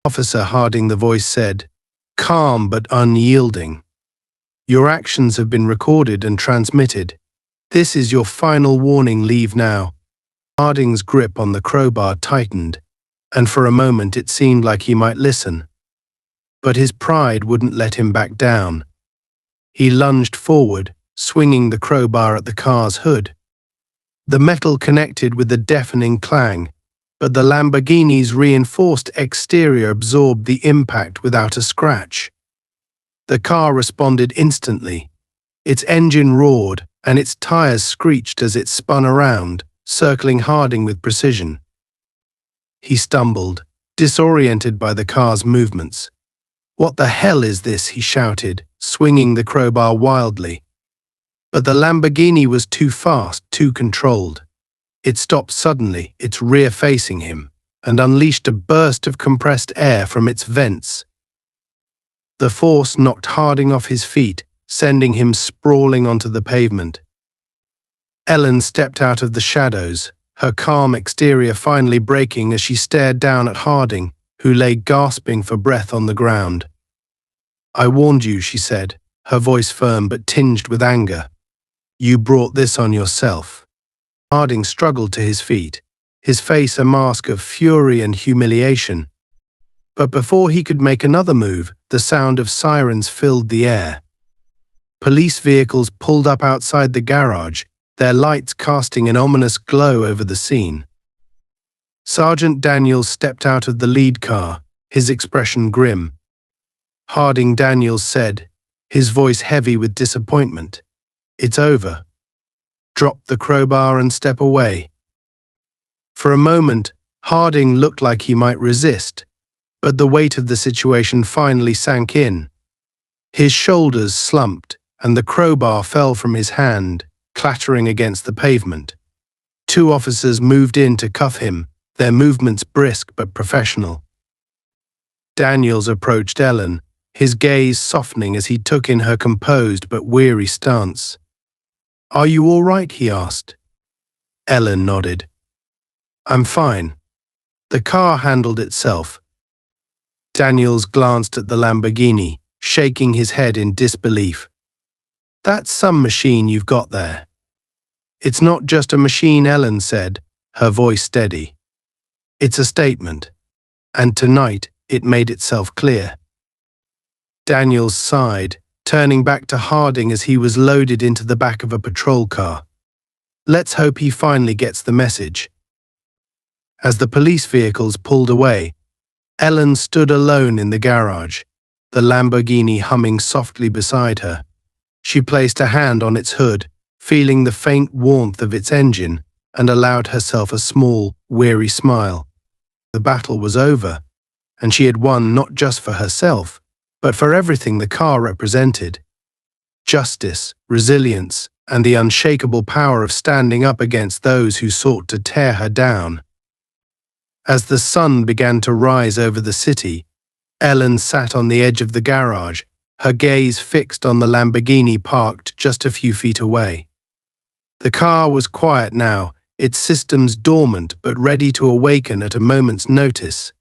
"Officer Harding," the voice said, calm but unyielding. "Your actions have been recorded and transmitted. This is your final warning, leave now." Harding's grip on the crowbar tightened, and for a moment it seemed like he might listen. But his pride wouldn't let him back down. He lunged forward, swinging the crowbar at the car's hood. The metal connected with a deafening clang, but the Lamborghini's reinforced exterior absorbed the impact without a scratch. The car responded instantly. Its engine roared, and its tires screeched as it spun around, circling Harding with precision. He stumbled, disoriented by the car's movements. "What the hell is this?" he shouted, swinging the crowbar wildly. But the Lamborghini was too fast, too controlled. It stopped suddenly, its rear facing him, and unleashed a burst of compressed air from its vents. The force knocked Harding off his feet, sending him sprawling onto the pavement. Ellen stepped out of the shadows, her calm exterior finally breaking as she stared down at Harding, who lay gasping for breath on the ground. "I warned you," she said, her voice firm but tinged with anger. You brought this on yourself. Harding struggled to his feet, his face a mask of fury and humiliation. But before he could make another move, the sound of sirens filled the air. Police vehicles pulled up outside the garage, their lights casting an ominous glow over the scene. Sergeant Daniels stepped out of the lead car, his expression grim. Harding, Daniels said, his voice heavy with disappointment. It's over. Drop the crowbar and step away. For a moment, Harding looked like he might resist, but the weight of the situation finally sank in. His shoulders slumped, and the crowbar fell from his hand, clattering against the pavement. Two officers moved in to cuff him, their movements brisk but professional. Daniels approached Ellen, his gaze softening as he took in her composed but weary stance. "Are you all right?" he asked. Ellen nodded. "I'm fine." The car handled itself. Daniels glanced at the Lamborghini, shaking his head in disbelief. "That's some machine you've got there." "It's not just a machine," Ellen said, her voice steady. "It's a statement. And tonight, it made itself clear." Daniels sighed, turning back to Harding as he was loaded into the back of a patrol car. "Let's hope he finally gets the message." As the police vehicles pulled away, Ellen stood alone in the garage, the Lamborghini humming softly beside her. She placed a hand on its hood, feeling the faint warmth of its engine, and allowed herself a small, weary smile. The battle was over, and she had won not just for herself, but for everything the car represented. Justice, resilience, and the unshakable power of standing up against those who sought to tear her down. As the sun began to rise over the city, Ellen sat on the edge of the garage, her gaze fixed on the Lamborghini parked just a few feet away. The car was quiet now, its systems dormant but ready to awaken at a moment's notice.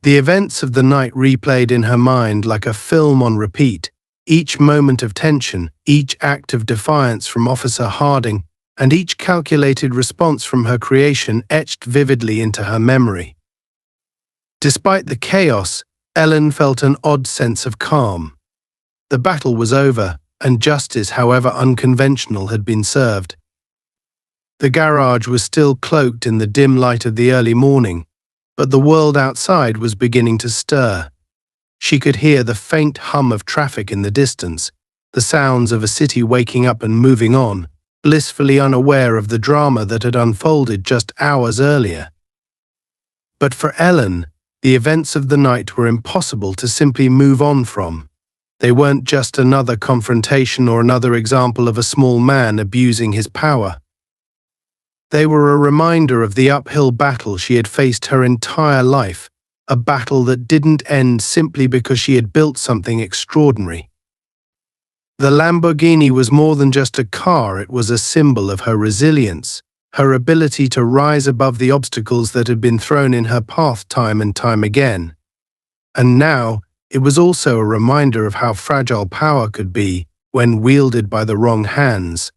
The events of the night replayed in her mind like a film on repeat, each moment of tension, each act of defiance from Officer Harding, and each calculated response from her creation etched vividly into her memory. Despite the chaos, Ellen felt an odd sense of calm. The battle was over, and justice, however unconventional, had been served. The garage was still cloaked in the dim light of the early morning, but the world outside was beginning to stir. She could hear the faint hum of traffic in the distance, the sounds of a city waking up and moving on, blissfully unaware of the drama that had unfolded just hours earlier. But for Ellen, the events of the night were impossible to simply move on from. They weren't just another confrontation or another example of a small man abusing his power. They were a reminder of the uphill battle she had faced her entire life, a battle that didn't end simply because she had built something extraordinary. The Lamborghini was more than just a car, it was a symbol of her resilience, her ability to rise above the obstacles that had been thrown in her path time and time again. And now, it was also a reminder of how fragile power could be when wielded by the wrong hands.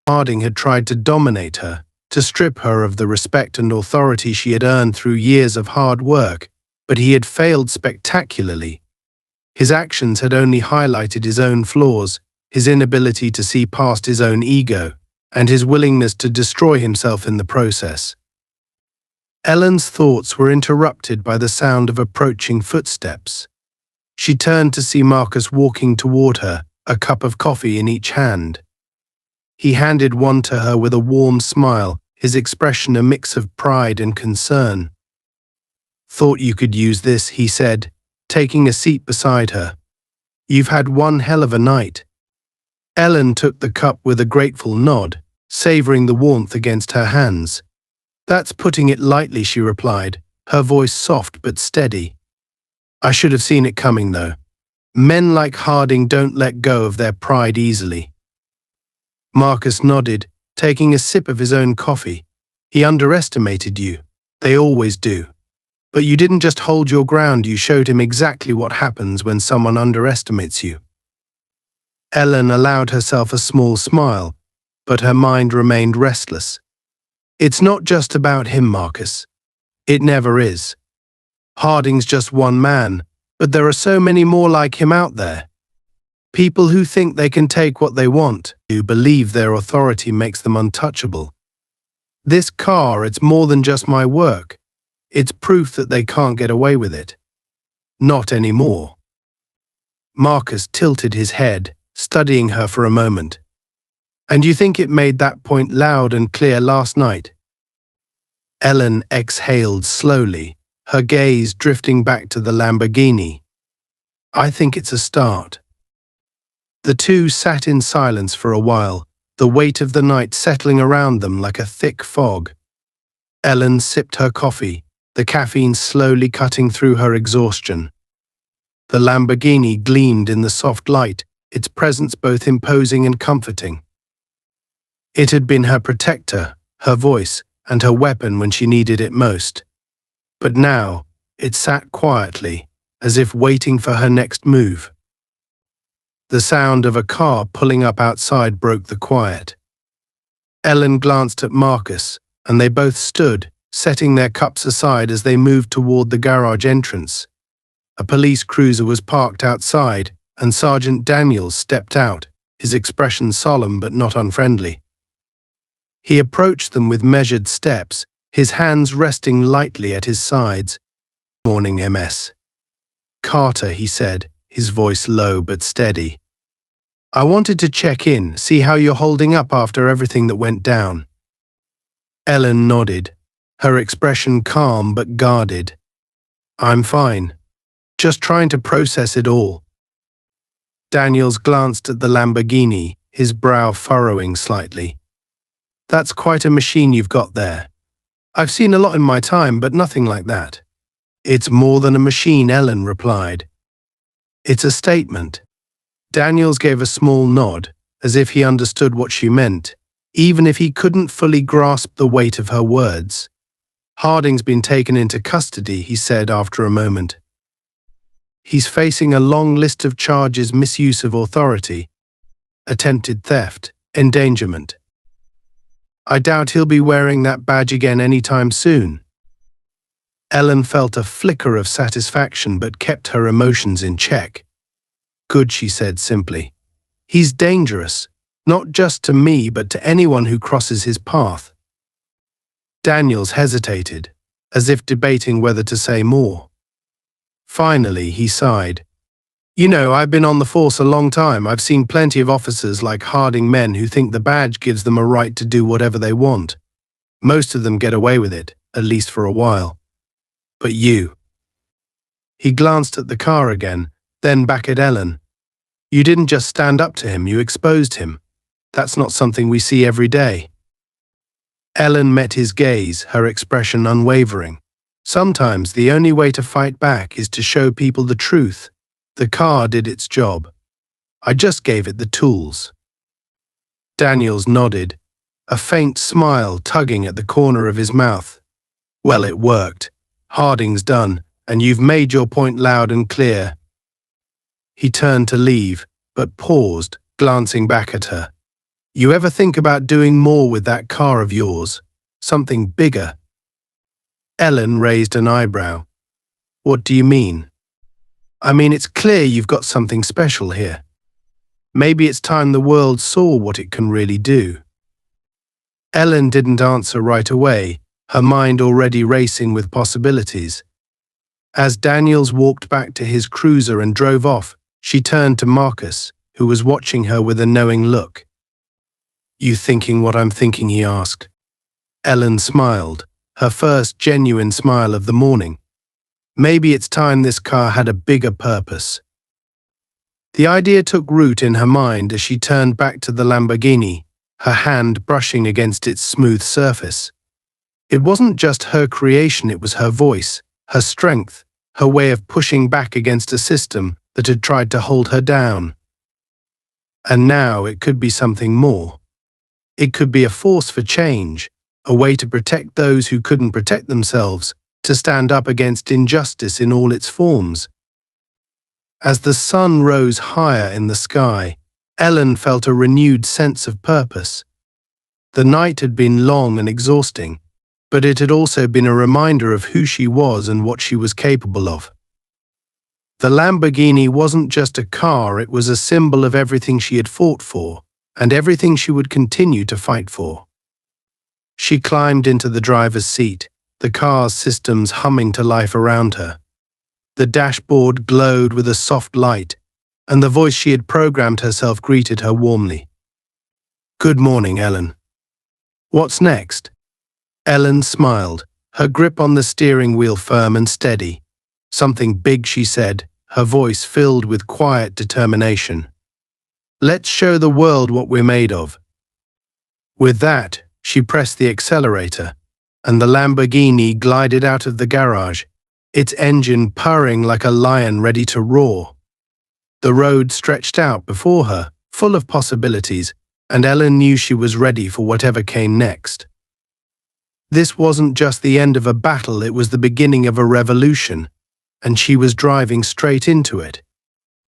Harding had tried to dominate her, to strip her of the respect and authority she had earned through years of hard work, but he had failed spectacularly. His actions had only highlighted his own flaws, his inability to see past his own ego, and his willingness to destroy himself in the process. Ellen's thoughts were interrupted by the sound of approaching footsteps. She turned to see Marcus walking toward her, a cup of coffee in each hand. He handed one to her with a warm smile, his expression a mix of pride and concern. "Thought you could use this," he said, taking a seat beside her. "You've had one hell of a night." Ellen took the cup with a grateful nod, savoring the warmth against her hands. "That's putting it lightly," she replied, her voice soft but steady. "I should have seen it coming, though. Men like Harding don't let go of their pride easily." Marcus nodded, taking a sip of his own coffee. "He underestimated you. They always do. But you didn't just hold your ground, you showed him exactly what happens when someone underestimates you." Ellen allowed herself a small smile, but her mind remained restless. It's not just about him, Marcus. It never is. Harding's just one man, but there are so many more like him out there. People who think they can take what they want, who believe their authority makes them untouchable. This car, it's more than just my work. It's proof that they can't get away with it. Not anymore. Marcus tilted his head, studying her for a moment. And you think it made that point loud and clear last night? Ellen exhaled slowly, her gaze drifting back to the Lamborghini. I think it's a start. The two sat in silence for a while, the weight of the night settling around them like a thick fog. Ellen sipped her coffee, the caffeine slowly cutting through her exhaustion. The Lamborghini gleamed in the soft light, its presence both imposing and comforting. It had been her protector, her voice, and her weapon when she needed it most. But now, it sat quietly, as if waiting for her next move. The sound of a car pulling up outside broke the quiet. Ellen glanced at Marcus, and they both stood, setting their cups aside as they moved toward the garage entrance. A police cruiser was parked outside, and Sergeant Daniels stepped out, his expression solemn but not unfriendly. He approached them with measured steps, his hands resting lightly at his sides. Morning, MS. Carter, he said, his voice low but steady. I wanted to check in, see how you're holding up after everything that went down. Ellen nodded, her expression calm but guarded. I'm fine. Just trying to process it all. Daniels glanced at the Lamborghini, his brow furrowing slightly. That's quite a machine you've got there. I've seen a lot in my time, but nothing like that. It's more than a machine, Ellen replied. It's a statement. Daniels gave a small nod, as if he understood what she meant, even if he couldn't fully grasp the weight of her words. Harding's been taken into custody, he said after a moment. He's facing a long list of charges: misuse of authority, attempted theft, endangerment. I doubt he'll be wearing that badge again anytime soon. Ellen felt a flicker of satisfaction but kept her emotions in check. Good, she said simply. He's dangerous, not just to me but to anyone who crosses his path. Daniels hesitated, as if debating whether to say more. Finally, he sighed. You know, I've been on the force a long time. I've seen plenty of officers like Harding, men who think the badge gives them a right to do whatever they want. Most of them get away with it, at least for a while. But you. He glanced at the car again, then back at Ellen. You didn't just stand up to him, you exposed him. That's not something we see every day. Ellen met his gaze, her expression unwavering. Sometimes the only way to fight back is to show people the truth. The car did its job. I just gave it the tools. Daniels nodded, a faint smile tugging at the corner of his mouth. Well, it worked. Harding's done, and you've made your point loud and clear. He turned to leave, but paused, glancing back at her. You ever think about doing more with that car of yours? Something bigger? Ellen raised an eyebrow. What do you mean? I mean, it's clear you've got something special here. Maybe it's time the world saw what it can really do. Ellen didn't answer right away, her mind already racing with possibilities. As Daniels walked back to his cruiser and drove off, she turned to Marcus, who was watching her with a knowing look. You thinking what I'm thinking? He asked. Ellen smiled, her first genuine smile of the morning. Maybe it's time this car had a bigger purpose. The idea took root in her mind as she turned back to the Lamborghini, her hand brushing against its smooth surface. It wasn't just her creation, it was her voice, her strength, her way of pushing back against a system that had tried to hold her down. And now it could be something more. It could be a force for change, a way to protect those who couldn't protect themselves, to stand up against injustice in all its forms. As the sun rose higher in the sky, Ellen felt a renewed sense of purpose. The night had been long and exhausting, but it had also been a reminder of who she was and what she was capable of. The Lamborghini wasn't just a car, it was a symbol of everything she had fought for, and everything she would continue to fight for. She climbed into the driver's seat, the car's systems humming to life around her. The dashboard glowed with a soft light, and the voice she had programmed herself greeted her warmly. "Good morning, Ellen." "What's next?" Ellen smiled, her grip on the steering wheel firm and steady. "Something big," she said, her voice filled with quiet determination. "Let's show the world what we're made of." With that, she pressed the accelerator, and the Lamborghini glided out of the garage, its engine purring like a lion ready to roar. The road stretched out before her, full of possibilities, and Ellen knew she was ready for whatever came next. This wasn't just the end of a battle, it was the beginning of a revolution, and she was driving straight into it.